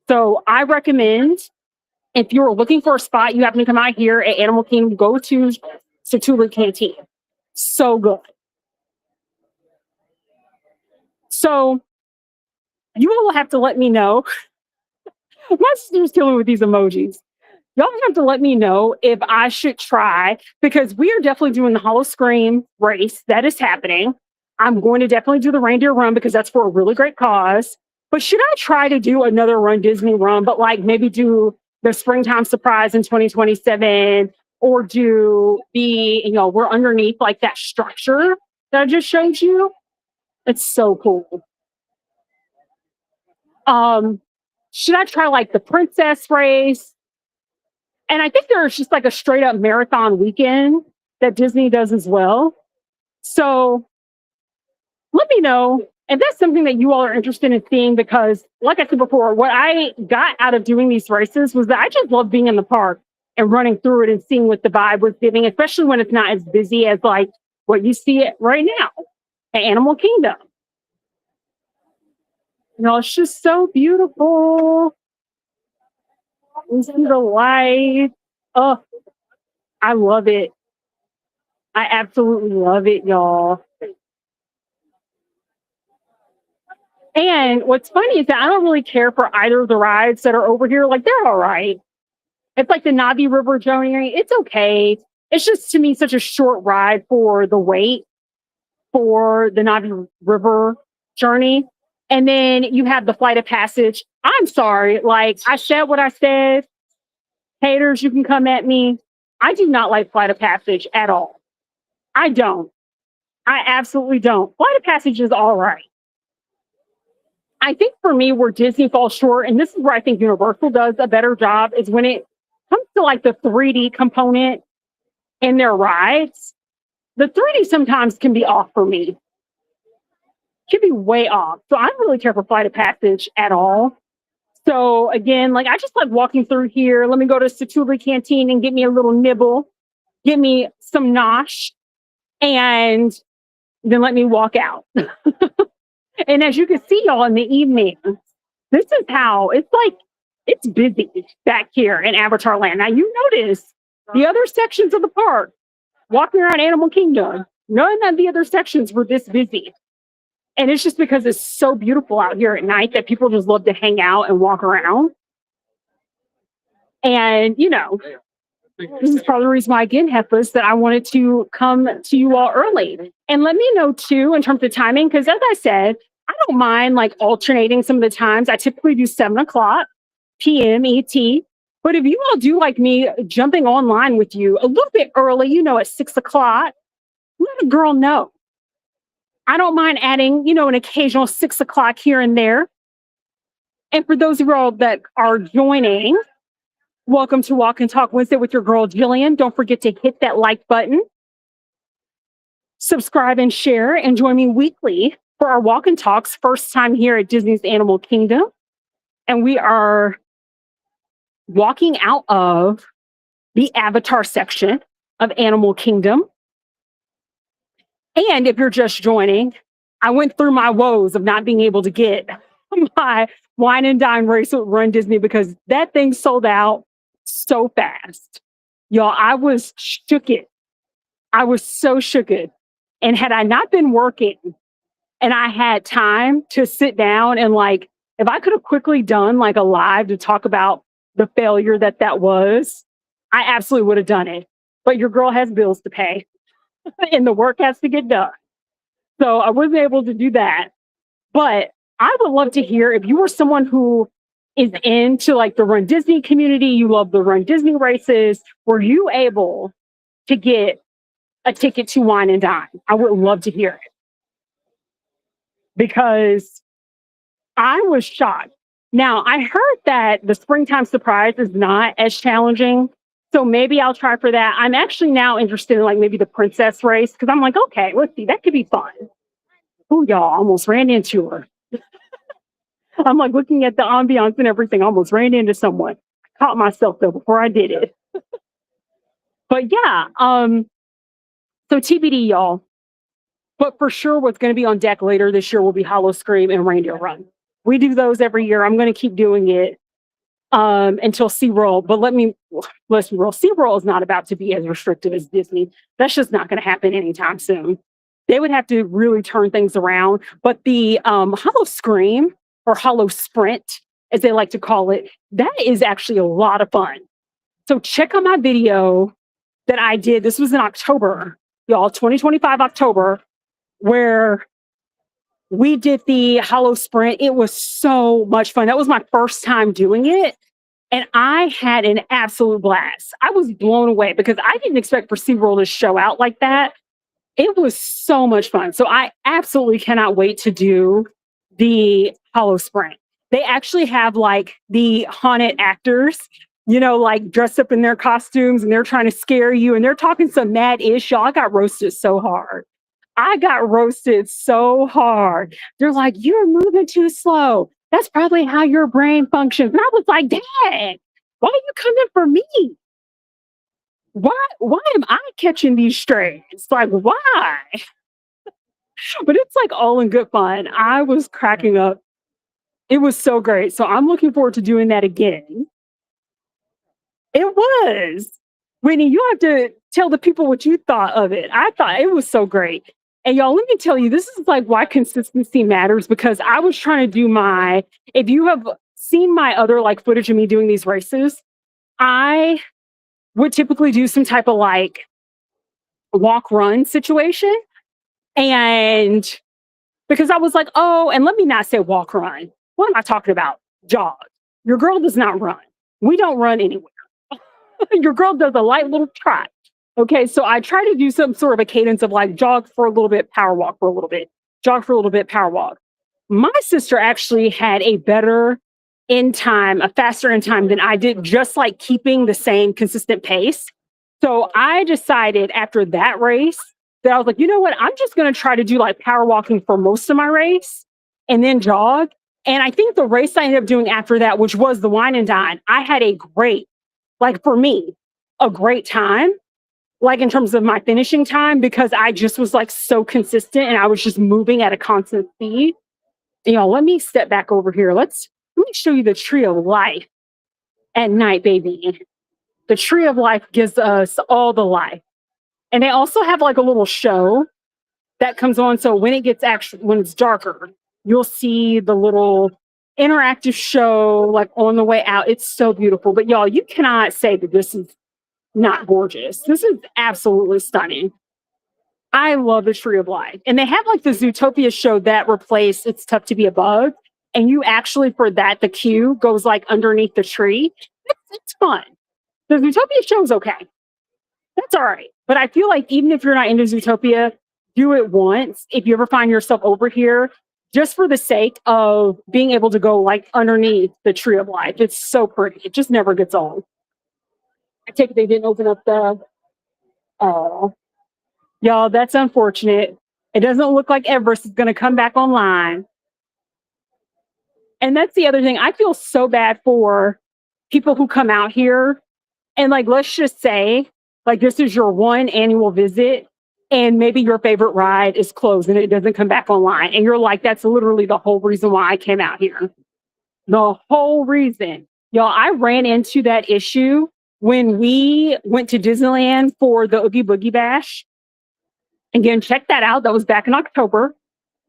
So I recommend if you're looking for a spot, you happen to come out here at Animal Kingdom, go to Satuli Canteen. So good. So you all will have to let me know. My sister's killing me with these emojis. Y'all have to let me know if I should try because we are definitely doing the Hollow Scream race. That is happening. I'm going to definitely do the reindeer run because that's for a really great cause. But should I try to do another Run Disney run, but like maybe do the springtime surprise in 2027 or do we're underneath like that structure that I just showed you? It's so cool. Should I try like the princess race? And I think there's just like a straight up marathon weekend that Disney does as well. So let me know if that's something that you all are interested in seeing, because like I said before, what I got out of doing these races was that I just love being in the park and running through it and seeing what the vibe was giving, especially when it's not as busy as like what you see it right now at Animal Kingdom. It's just so beautiful. You see the light. Oh, I love it. I absolutely love it, y'all. And what's funny is that I don't really care for either of the rides that are over here. Like, they're all right. It's like the Navi River journey. It's okay. It's just, to me, such a short ride for the wait for the Navi River journey. And then you have the Flight of Passage. I'm sorry. Like, I said what I said. Haters, you can come at me. I do not like Flight of Passage at all. I don't. I absolutely don't. Flight of Passage is all right. I think for me, where Disney falls short, and this is where I think Universal does a better job, is when it comes to like the 3D component in their rides, the 3D sometimes can be off for me. Can be way off. So I don't really care for Flight of Passage at all. So again, like I just like walking through here. Let me go to Satuli Canteen and get me a little nibble, get me some nosh, and then let me walk out. And as you can see, y'all, in the evening, this is how it's like. It's busy back here in Avatar Land. Now you notice the other sections of the park, walking around Animal Kingdom, none of the other sections were this busy. And it's just because it's so beautiful out here at night that people just love to hang out and walk around. And, you know, this is part of the reason why, again, Heffas, that I wanted to come to you all early. And let me know, too, in terms of timing, because as I said, I don't mind like alternating some of the times. I typically do 7 o'clock p.m. ET. But if you all do like me jumping online with you a little bit early, you know, at 6 o'clock, let a girl know. I don't mind adding, you know, an occasional 6 o'clock here and there. And for those of you all that are joining, welcome to Walk and Talk Wednesday with your girl, Jillian. Don't forget to hit that like button, subscribe and share, and join me weekly for our Walk and Talks, first time here at Disney's Animal Kingdom. And we are walking out of the Avatar section of Animal Kingdom. And if you're just joining, I went through my woes of not being able to get my wine and dine race with Run Disney because that thing sold out so fast. Y'all, I was shook it. I was so shook it. And had I not been working and I had time to sit down and like, if I could have quickly done like a live to talk about the failure that was, I absolutely would have done it. But your girl has bills to pay and the work has to get done. So I wasn't able to do that. But I would love to hear if you were someone who is into like the Run Disney community, you love the Run Disney races, were you able to get a ticket to Wine and Dine? I would love to hear it. Because I was shocked. Now, I heard that the springtime surprise is not as challenging. So maybe I'll try for that. I'm actually now interested in like maybe the princess race because I'm like, okay, let's see, that could be fun. Oh, y'all, almost ran into her. I'm like looking at the ambiance and everything, almost ran into someone. Caught myself though before I did it. But yeah, so TBD, y'all. But for sure, what's going to be on deck later this year will be Hollow Scream and Reindeer Run. We do those every year. I'm going to keep doing it until SeaWorld. But let's be real. SeaWorld is not about to be as restrictive as Disney. That's just not going to happen anytime soon. They would have to really turn things around. But the Hollow Scream or Hollow Sprint, as they like to call it, that is actually a lot of fun. So check out my video that I did. This was in October, y'all, 2025 October, where we did the Hollow Sprint. It was so much fun. That was my first time doing it. And I had an absolute blast. I was blown away because I didn't expect for SeaWorld to show out like that. It was so much fun. So I absolutely cannot wait to do the Hollow Sprint. They actually have like the haunted actors, you know, like dressed up in their costumes and they're trying to scare you and they're talking some mad ish. Y'all, I got roasted so hard. They're like, you're moving too slow. That's probably how your brain functions. And I was like, Dad, why are you coming for me? Why am I catching these strays? Like, why? But it's like all in good fun. I was cracking up. It was so great. So I'm looking forward to doing that again. It was. Whitney, you have to tell the people what you thought of it. I thought it was so great. And y'all, let me tell you, this is like why consistency matters, because I was trying to do if you have seen my other like footage of me doing these races, I would typically do some type of like walk run situation. And because I was like, oh, and let me not say walk run. What am I talking about? Jog. Your girl does not run. We don't run anywhere. Your girl does a light little trot. Okay, so I try to do some sort of a cadence of like jog for a little bit, power walk for a little bit, jog for a little bit, power walk. My sister actually had a better in time, a faster in time than I did, just like keeping the same consistent pace. So I decided after that race that I was like, you know what? I'm just going to try to do like power walking for most of my race and then jog. And I think the race I ended up doing after that, which was the Wine and Dine, I had a great, like for me, a great time, like in terms of my finishing time, because I just was like so consistent and I was just moving at a constant speed. Let me step back over here. Let me show you the tree of life at night, baby. The tree of life gives us all the life. And they also have like a little show that comes on. So when it's darker, you'll see the little interactive show like on the way out. It's so beautiful. But y'all, you cannot say that this is not gorgeous. This is absolutely stunning. I love the tree of life. And they have like the Zootopia show that replaced It's Tough to Be a Bug. And you actually, for that, the queue goes like underneath the tree. It's fun. The Zootopia show is okay. That's all right. But I feel like even if you're not into Zootopia, do it once. If you ever find yourself over here, just for the sake of being able to go like underneath the tree of life. It's so pretty. It just never gets old. I take it they didn't open up the, oh, y'all, that's unfortunate. It doesn't look like Everest is going to come back online. And that's the other thing. I feel so bad for people who come out here and like, let's just say, like, this is your one annual visit and maybe your favorite ride is closed and it doesn't come back online. And you're like, that's literally the whole reason why I came out here. The whole reason. Y'all, I ran into that issue when we went to Disneyland for the Oogie Boogie Bash. Again, check that out. That was back in October.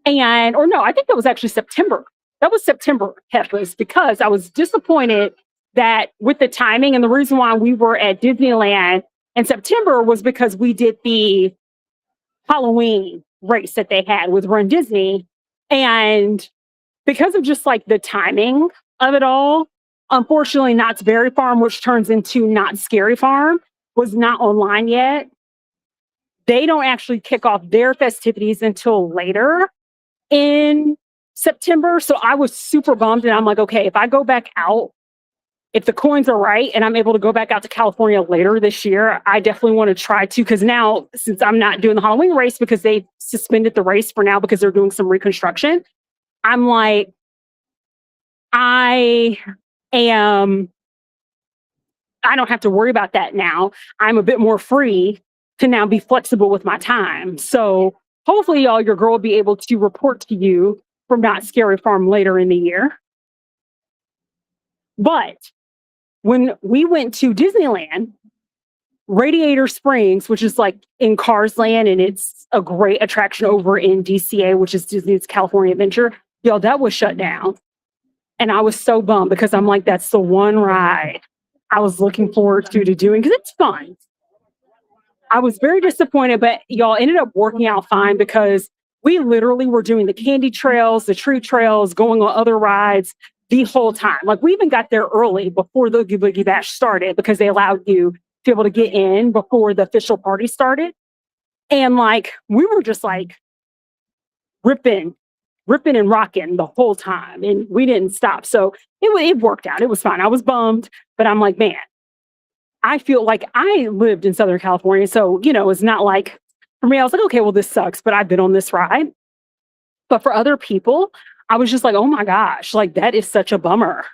Or no, I think that was actually September. That was September, Heffas, because I was disappointed that with the timing, and the reason why we were at Disneyland in September was because we did the Halloween race that they had with Run Disney. And because of just like the timing of it all, unfortunately, Knott's Berry Farm, which turns into Knott's Scary Farm, was not online yet. They don't actually kick off their festivities until later in September. So I was super bummed. And I'm like, okay, if I go back out, if the coins are right and I'm able to go back out to California later this year, I definitely want to try to. Because now, since I'm not doing the Halloween race because they suspended the race for now because they're doing some reconstruction, I'm like, I don't have to worry about that now. I'm a bit more free to now be flexible with my time. So hopefully, y'all, your girl will be able to report to you from Knott's Scary Farm later in the year. But when we went to Disneyland, Radiator Springs, which is like in Cars Land, and it's a great attraction over in DCA, which is Disney's California Adventure, y'all, that was shut down. And I was so bummed because I'm like, that's the one ride I was looking forward to doing because it's fun. I was very disappointed, but y'all ended up working out fine because we literally were doing the candy trails, the tree trails, going on other rides the whole time. Like we even got there early before the Oogie Boogie Bash started because they allowed you to be able to get in before the official party started. And like, we were just like ripping and rocking the whole time. And we didn't stop. So it worked out. It was fine. I was bummed, but I'm like, man, I feel like I lived in Southern California. So, it's not like, for me, I was like, okay, well, this sucks, but I've been on this ride. But for other people, I was just like, oh my gosh, like that is such a bummer.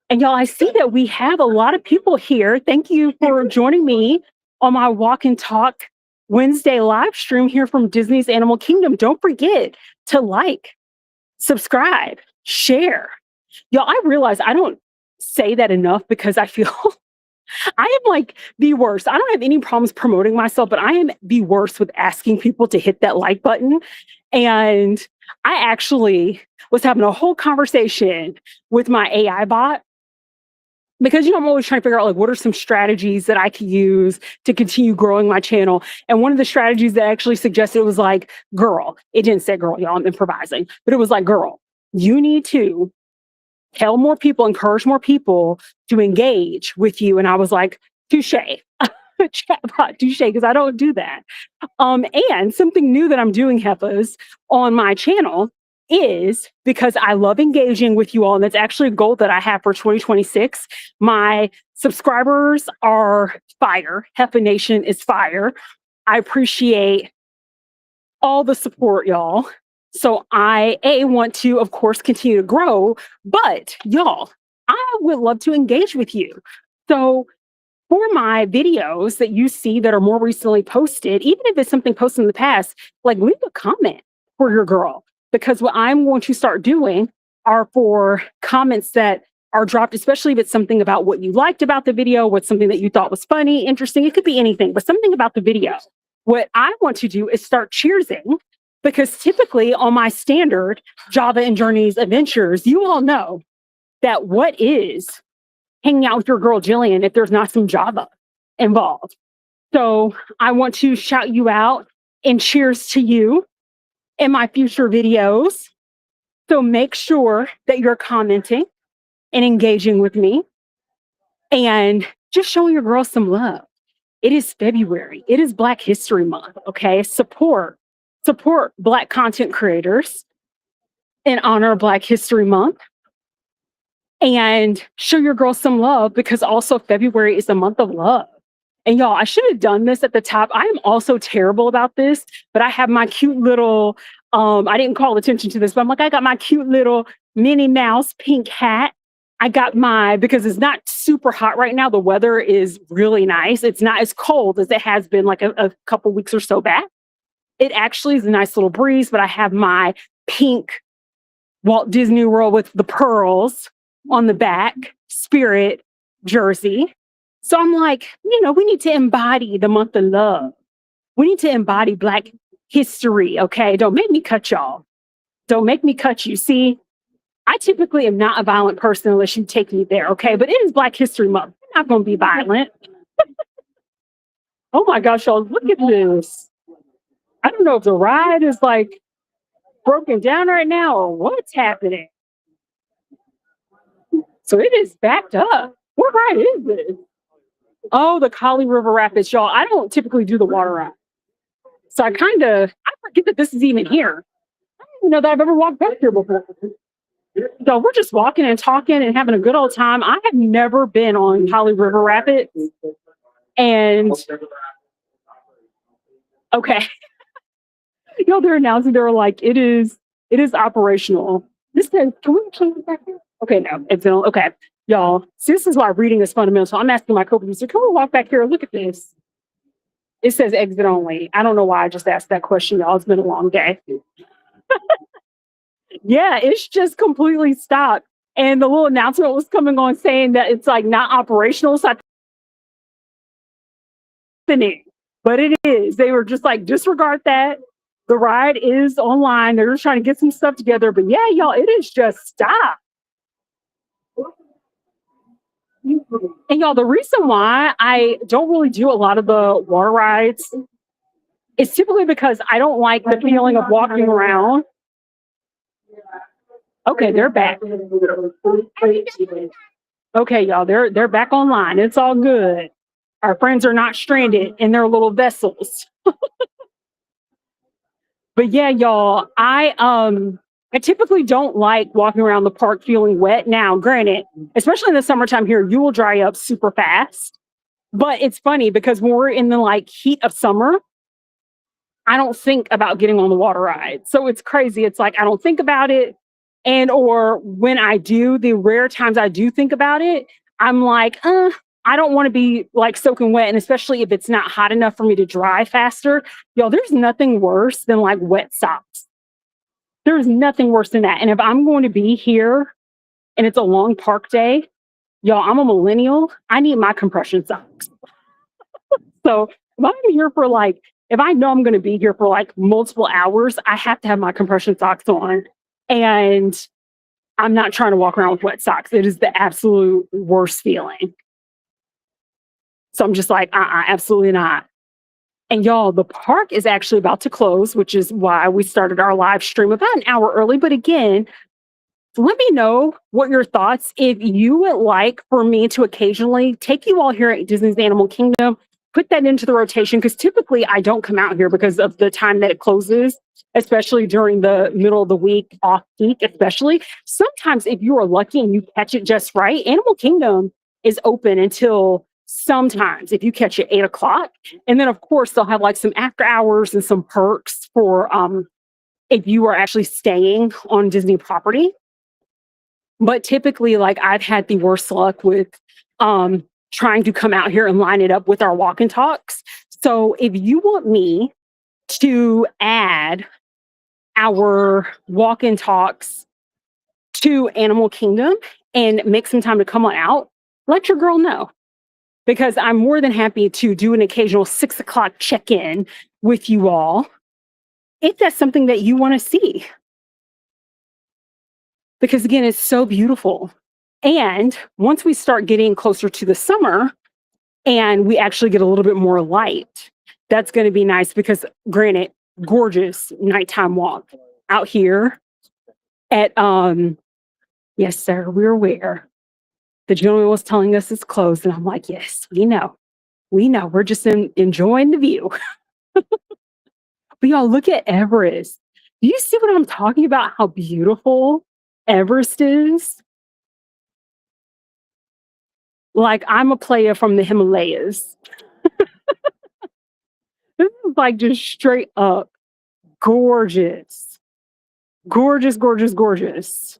And y'all, I see that we have a lot of people here. Thank you for joining me on my Walk and Talk Wednesday live stream here from Disney's Animal Kingdom. Don't forget to like, subscribe, share. Y'all, I realize I don't say that enough because I feel I am like the worst. I don't have any problems promoting myself, but I am the worst with asking people to hit that like button. And I actually was having a whole conversation with my AI bot because, I'm always trying to figure out like, what are some strategies that I could use to continue growing my channel? And one of the strategies that I actually suggested was like, girl, it didn't say girl, y'all, I'm improvising, but it was like, girl, you need to tell more people, encourage more people to engage with you. And I was like, touche, chatbot, touche, because I don't do that. And something new that I'm doing, Heffas, on my channel is because I love engaging with you all. And that's actually a goal that I have for 2026. My subscribers are fire. Heffa Nation is fire. I appreciate all the support, y'all. So I want to, of course, continue to grow, but y'all, I would love to engage with you. So for my videos that you see that are more recently posted, even if it's something posted in the past, like leave a comment for your girl, because what I'm going to start doing are for comments that are dropped, especially if it's something about what you liked about the video, what's something that you thought was funny, interesting. It could be anything, but something about the video. What I want to do is start cheersing, because typically on my standard Java and Journeys adventures, you all know that what is hanging out with your girl Jillian if there's not some Java involved. So I want to shout you out and cheers to you in my future videos. So make sure that you're commenting and engaging with me and just showing your girl some love. It is February. It is Black History Month. Okay. Support Black content creators in honor of Black History Month. And show your girl some love, because also February is the month of love. And y'all, I should have done this at the top. I am also terrible about this, but I have my cute little, I didn't call attention to this, but I'm like, I got my cute little Minnie Mouse pink hat. I got because it's not super hot right now. The weather is really nice. It's not as cold as it has been like a couple weeks or so back. It actually is a nice little breeze, but I have my pink Walt Disney World with the pearls on the back Spirit jersey. So I'm like, we need to embody the month of love. We need to embody Black history. Okay. Don't make me cut y'all. Don't make me cut you. See, I typically am not a violent person unless you take me there. Okay. But it is Black History Month. I'm not going to be violent. Oh my gosh, y'all, look at this. I don't know if the ride is like broken down right now or what's happening. So it is backed up. What ride is this? Oh, the Kali River Rapids, y'all. I don't typically do the water ride. So I forget that this is even here. I don't even know that I've ever walked back here before. So we're just walking and talking and having a good old time. I have never been on Kali River Rapids. And okay. They're announcing, they're like, it is operational. This says, can we change it back here? Okay, no, it's okay. Y'all, see, this is why reading is fundamental. I'm asking my co-producer, can we walk back here and look at this? It says exit only. I don't know why I just asked that question, y'all. It's been a long day. Yeah, it's just completely stopped. And the little announcement was coming on saying that it's like not operational. So but it is. They were just like, disregard that. The ride is online. They're just trying to get some stuff together. But yeah, y'all, it is just stopped. And y'all, the reason why I don't really do a lot of the water rides is typically because I don't like the feeling of walking around. Okay, they're back. Okay, y'all, they're back online. It's all good. Our friends are not stranded in their little vessels. But yeah, y'all, I typically don't like walking around the park feeling wet. Now, granted, especially in the summertime here, you will dry up super fast. But it's funny because when we're in the heat of summer, I don't think about getting on the water ride. So it's crazy. It's like I don't think about it. And or when I do, the rare times I do think about it, I'm like, I don't want to be soaking wet. And especially if it's not hot enough for me to dry faster. Y'all, there's nothing worse than wet socks. There's nothing worse than that. And if I'm going to be here and it's a long park day, y'all, I'm a millennial. I need my compression socks. So if I'm here for if I know I'm going to be here for multiple hours, I have to have my compression socks on. And I'm not trying to walk around with wet socks. It is the absolute worst feeling. So I'm just like, absolutely not. And y'all, the park is actually about to close, which is why we started our live stream about an hour early. But again, let me know what your thoughts, if you would like for me to occasionally take you all here at Disney's Animal Kingdom put that into the rotation because typically I don't come out here because of the time that it closes, especially during the middle of the week, off peak, especially. Sometimes, if you are lucky and you catch it just right, Animal Kingdom is open until sometimes if you catch it 8 o'clock. And then, of course, they'll have like some after hours and some perks for if you are actually staying on Disney property. But typically, like I've had the worst luck with trying to come out here and line it up with our walk and talks. So if you want me to add our walk and talks to Animal Kingdom and make some time to come on out, let your girl know. Because I'm more than happy to do an occasional 6 o'clock check-in with you all if that's something that you want to see. Because again, it's so beautiful. And once we start getting closer to the summer and we actually get a little bit more light, that's going to be nice because granted, gorgeous nighttime walk out here at, yes, sir, we're aware. The gentleman was telling us it's closed. And I'm like, yes, we know. We're just enjoying the view. But y'all, look at Everest. Do you see what I'm talking about? How beautiful Everest is? Like I'm a player from the Himalayas. This is like just straight up gorgeous. Gorgeous, gorgeous, gorgeous.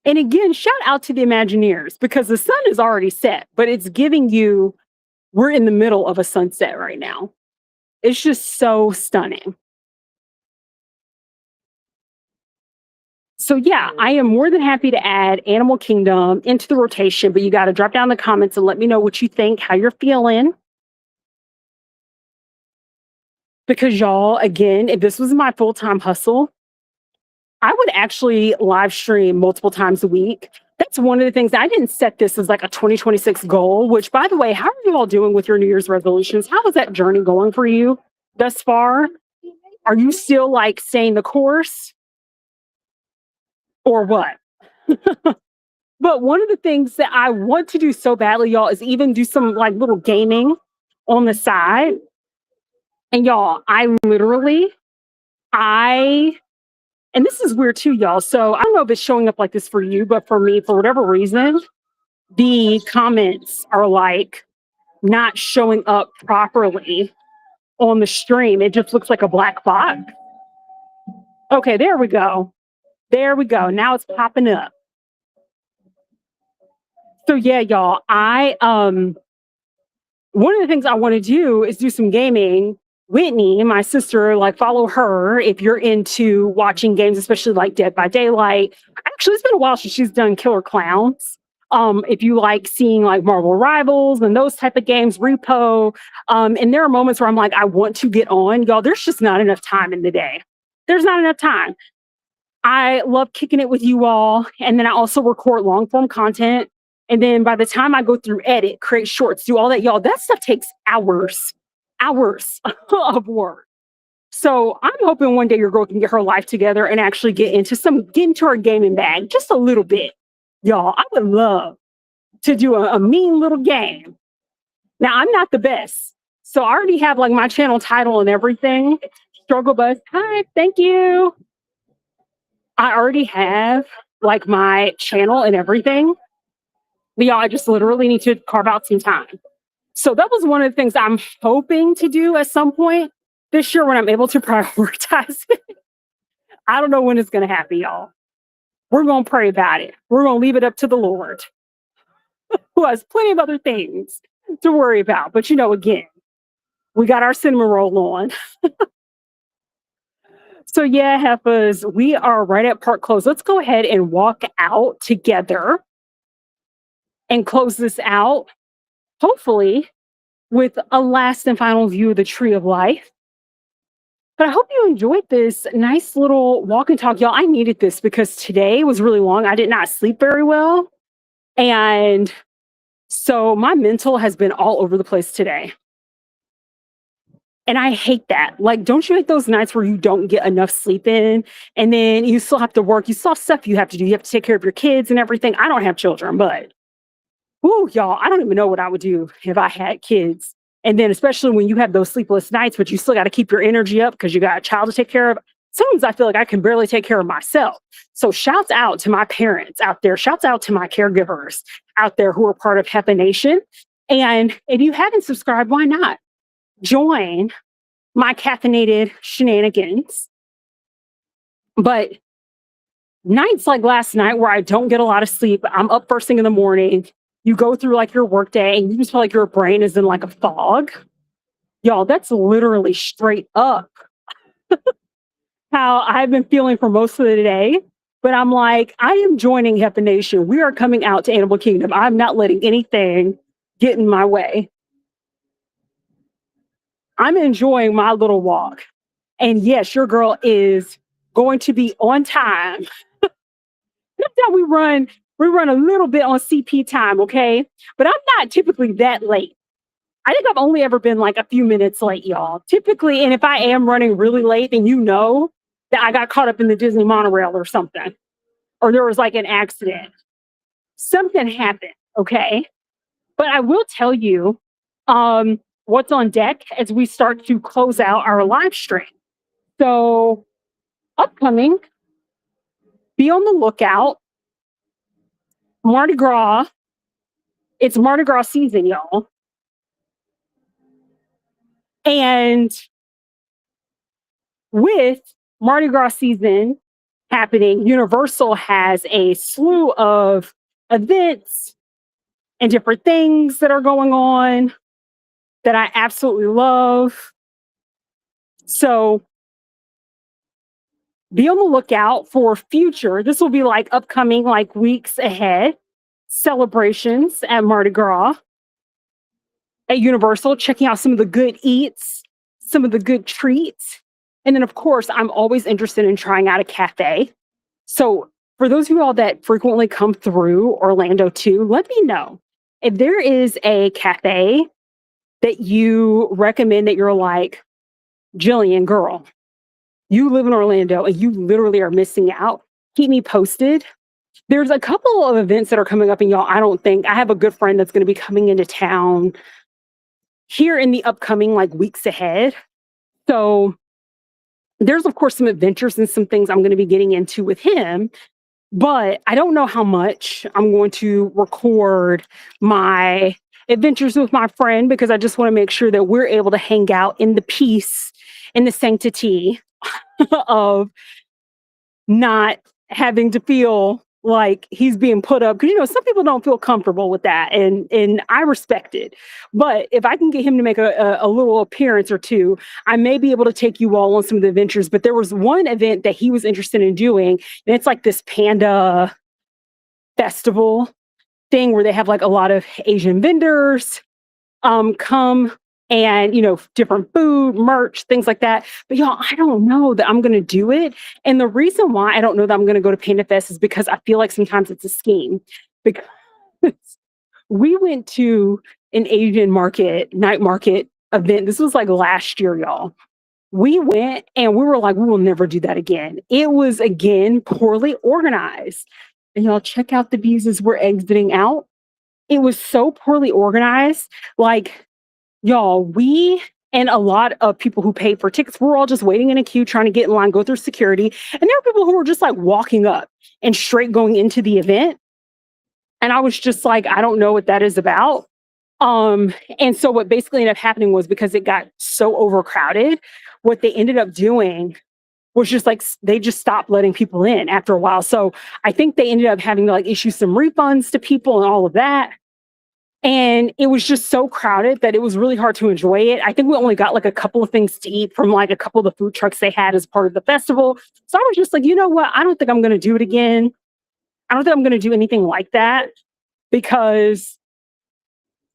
And again, shout out to the Imagineers because the sun is already set, but it's giving you, we're in the middle of a sunset right now. It's just so stunning. So yeah, I am more than happy to add Animal Kingdom into the rotation, but you got to drop down the comments and let me know what you think, how you're feeling. Because y'all, again, if this was my full-time hustle, I would actually live stream multiple times a week. That's one of the things. I didn't set this as like a 2026 goal, which by the way, how are you all doing with your New Year's resolutions? How is that journey going for you thus far? Are you still like staying the course or what? But one of the things that I want to do so badly, y'all, is even do some like little gaming on the side. And y'all, and this is weird too, y'all. So I don't know if it's showing up like this for you, but for me, for whatever reason, the comments are like not showing up properly on the stream. It just looks like a black box. Okay, there we go. There we go. Now it's popping up. So yeah, y'all, one of the ththings I want to do is do some gaming. Whitney, my sister, like follow her if you're into watching games, especially like Dead by Daylight. Actually, it's been a while since she's done Killer Clowns. If you like seeing like Marvel Rivals and those type of games, Repo. And there are moments where I'm like, I want to get on. Y'all, there's just not enough time in the day. There's not enough time. I love kicking it with you all. And then I also record long form content. And then by the time I go through edit, create shorts, do all that, y'all, that stuff takes hours of work. So I'm hoping one day your girl can get her life together and actually get into her gaming bag just a little bit. Y'all, I would love to do a mean little game. Now, I'm not the best. So I already have like my channel title and everything. Struggle Bus. Hi, thank you. I already have like my channel and everything. But y'all, I just literally need to carve out some time. So that was one of the things I'm hoping to do at some point this year when I'm able to prioritize it. I don't know when it's going to happen, y'all. We're going to pray about it. We're going to leave it up to the Lord, who has plenty of other things to worry about. But you know, again, we got our cinnamon roll on. So yeah, Heffas, we are right at park close. Let's go ahead and walk out together and close this out. Hopefully with a last and final view of the Tree of Life. But I hope you enjoyed this nice little walk and talk. Y'all, I needed this because today was really long. I did not sleep very well. And so my mental has been all over the place today. And I hate that. Like, don't you hate those nights where you don't get enough sleep in and then you still have to work? You still have stuff you have to do. You have to take care of your kids and everything. I don't have children, but Ooh, y'all, I don't even know what I would do if I had kids. And then, especially when you have those sleepless nights, but you still got to keep your energy up because you got a child to take care of. Sometimes I feel like I can barely take care of myself. So, shouts out to my parents out there. Shouts out to my caregivers out there who are part of Heffa Nation. And if you haven't subscribed, why not join my caffeinated shenanigans? But nights like last night where I don't get a lot of sleep, I'm up first thing in the morning, you go through like your work day and you just feel like your brain is in like a fog. Y'all, that's literally straight up how I've been feeling for most of the day. But I'm like, I am joining Heffa Nation. We are coming out to Animal Kingdom. I'm not letting anything get in my way. I'm enjoying my little walk. And yes, your girl is going to be on time. That's how we run a little bit on CP time, okay? But I'm not typically that late. I think I've only ever been like a few minutes late, y'all. Typically, and if I am running really late, then you know that I got caught up in the Disney monorail or something, or there was like an accident. Something happened, okay? But I will tell you what's on deck as we start to close out our live stream. So, upcoming, be on the lookout. Mardi Gras. It's Mardi Gras season, y'all. And with Mardi Gras season happening, Universal has a slew of events and different things that are going on that I absolutely love. So be on the lookout for future. This will be like upcoming, like weeks ahead, celebrations at Mardi Gras at Universal, checking out some of the good eats, some of the good treats. And then, of course, I'm always interested in trying out a cafe. So for those of you all that frequently come through Orlando too, let me know if there is a cafe that you recommend that you're like, Jillian, girl, you live in Orlando and you literally are missing out. Keep me posted. There's a couple of events that are coming up, and y'all, I have a good friend that's going to be coming into town here in the upcoming like weeks ahead. So there's of course some adventures and some things I'm going to be getting into with him, but I don't know how much I'm going to record my adventures with my friend because I just want to make sure that we're able to hang out in the peace, in the sanctity of not having to feel like he's being put up, because some people don't feel comfortable with that, and I respect it. But if I can get him to make a little appearance or two, I may be able to take you all on some of the adventures. But there was one event that he was interested in doing, and it's like this panda festival thing where they have like a lot of Asian vendors come, and different food, merch, things like that. But y'all, I don't know that I'm going to do it. And the reason why I don't know that I'm going to go to Panda Fest is because I feel like sometimes it's a scheme. Because we went to an Asian night market event. This was like last year, y'all. We went and we were like, we will never do that again. It was again poorly organized. And y'all, check out the bees as we're exiting out. It was so poorly organized. Like, y'all, we and a lot of people who paid for tickets, we're all just waiting in a queue, trying to get in line, go through security. And there were people who were just like walking up and straight going into the event. And I was just like, I don't know what that is about. And so what basically ended up happening was, because it got so overcrowded, what they ended up doing was just like, they just stopped letting people in after a while. So I think they ended up having to like issue some refunds to people and all of that. And it was just so crowded that it was really hard to enjoy it. I think we only got like a couple of things to eat from like a couple of the food trucks they had as part of the festival. So I was just like, you know what? I don't think I'm going to do it again. I don't think I'm going to do anything like that, because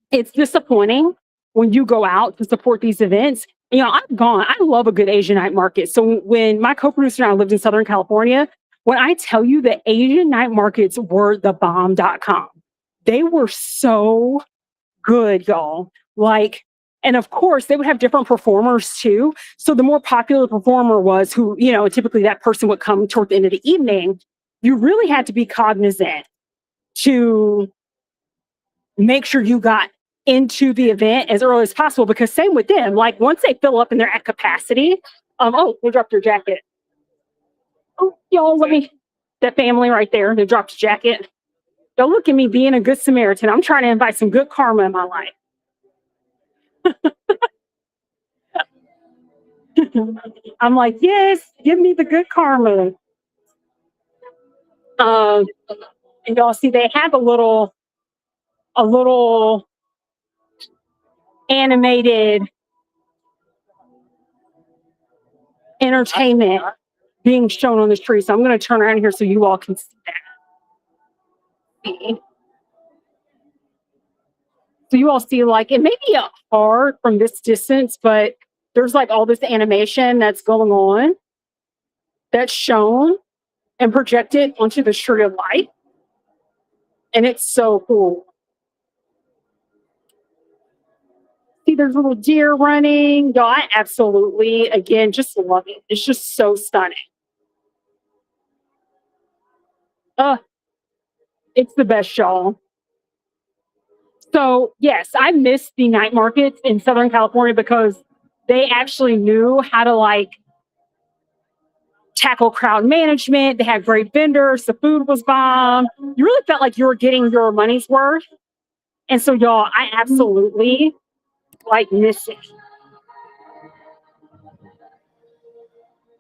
it's disappointing when you go out to support these events. I've gone, I love a good Asian night market. So when my co-producer and I lived in Southern California, when I tell you that Asian night markets were the bomb.com, they were so good, y'all. Like, and of course, they would have different performers too. So the more popular performer was who, typically that person would come toward the end of the evening. You really had to be cognizant to make sure you got into the event as early as possible, because same with them, like once they fill up and they're at capacity, oh, they dropped your jacket. Oh, y'all, let me, that family right there, they dropped a jacket. Don't look at me being a good Samaritan. I'm trying to invite some good karma in my life. I'm like, yes, give me the good karma. And y'all see they have a little animated entertainment being shown on the tree. So I'm going to turn around here so you all can see that. So you all see, like, it may be hard from this distance, but there's like all this animation that's going on that's shown and projected onto the tree of light. And it's so cool. See, there's little deer running. Y'all, I absolutely, again, just love it. It's just so stunning. It's the best, y'all. So, yes, I miss the night markets in Southern California because they actually knew how to like tackle crowd management. They had great vendors. The food was bomb. You really felt like you were getting your money's worth. And so, y'all, I absolutely like miss it.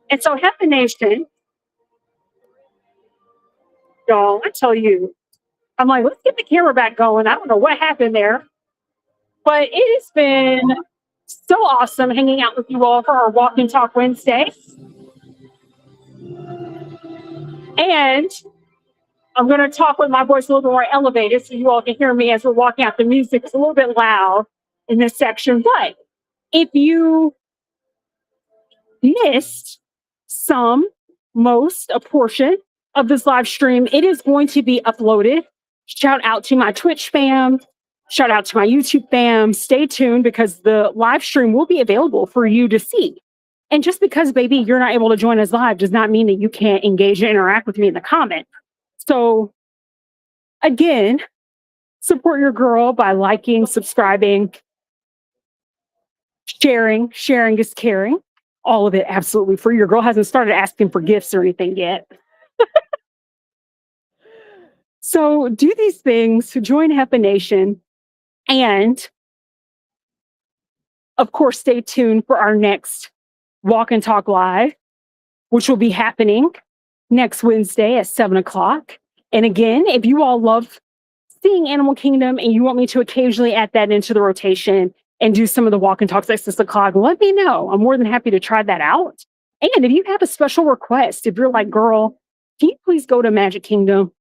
And so, Heffa Nation, y'all, I tell you, I'm like, let's get the camera back going. I don't know what happened there, but it has been so awesome hanging out with you all for our Walk and Talk Wednesday. And I'm going to talk with my voice a little bit more elevated so you all can hear me as we're walking out. The music is a little bit loud in this section. But if you missed a portion of this live stream, it is going to be uploaded. Shout out to my Twitch fam. Shout out to my YouTube fam. Stay tuned because the live stream will be available for you to see. And just because, baby, you're not able to join us live does not mean that you can't engage and interact with me in the comments. So, again, support your girl by liking, subscribing, sharing. Sharing is caring. All of it absolutely free. Your girl hasn't started asking for gifts or anything yet. So do these things, join Heppa Nation, and of course, stay tuned for our next Walk and Talk Live, which will be happening next Wednesday at 7 o'clock. And again, if you all love seeing Animal Kingdom and you want me to occasionally add that into the rotation and do some of the walk and talks at 6 o'clock, let me know. I'm more than happy to try that out. And if you have a special request, if you're like, girl, can you please go to Magic Kingdom?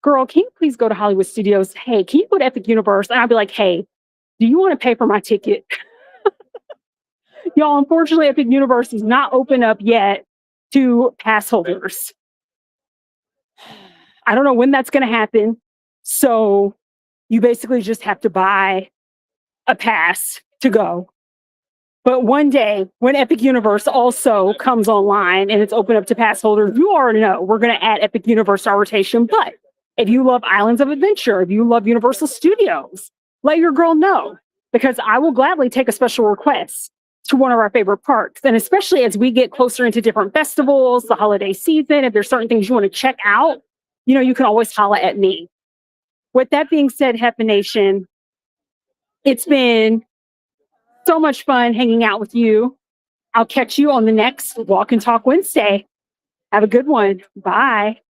Girl, can you please go to Hollywood Studios? Hey, can you go to Epic Universe? And I'll be like, hey, do you want to pay for my ticket? Y'all, unfortunately, Epic Universe is not open up yet to pass holders. I don't know when that's going to happen. So you basically just have to buy a pass to go. But one day, when Epic Universe also comes online and it's open up to pass holders, you already know we're going to add Epic Universe to our rotation. But if you love Islands of Adventure, if you love Universal Studios, let your girl know, because I will gladly take a special request to one of our favorite parks. And especially as we get closer into different festivals, the holiday season, if there's certain things you want to check out, you know, you can always holla at me. With that being said, Heffa Nation, it's been so much fun hanging out with you. I'll catch you on the next Walk and Talk Wednesday. Have a good one. Bye.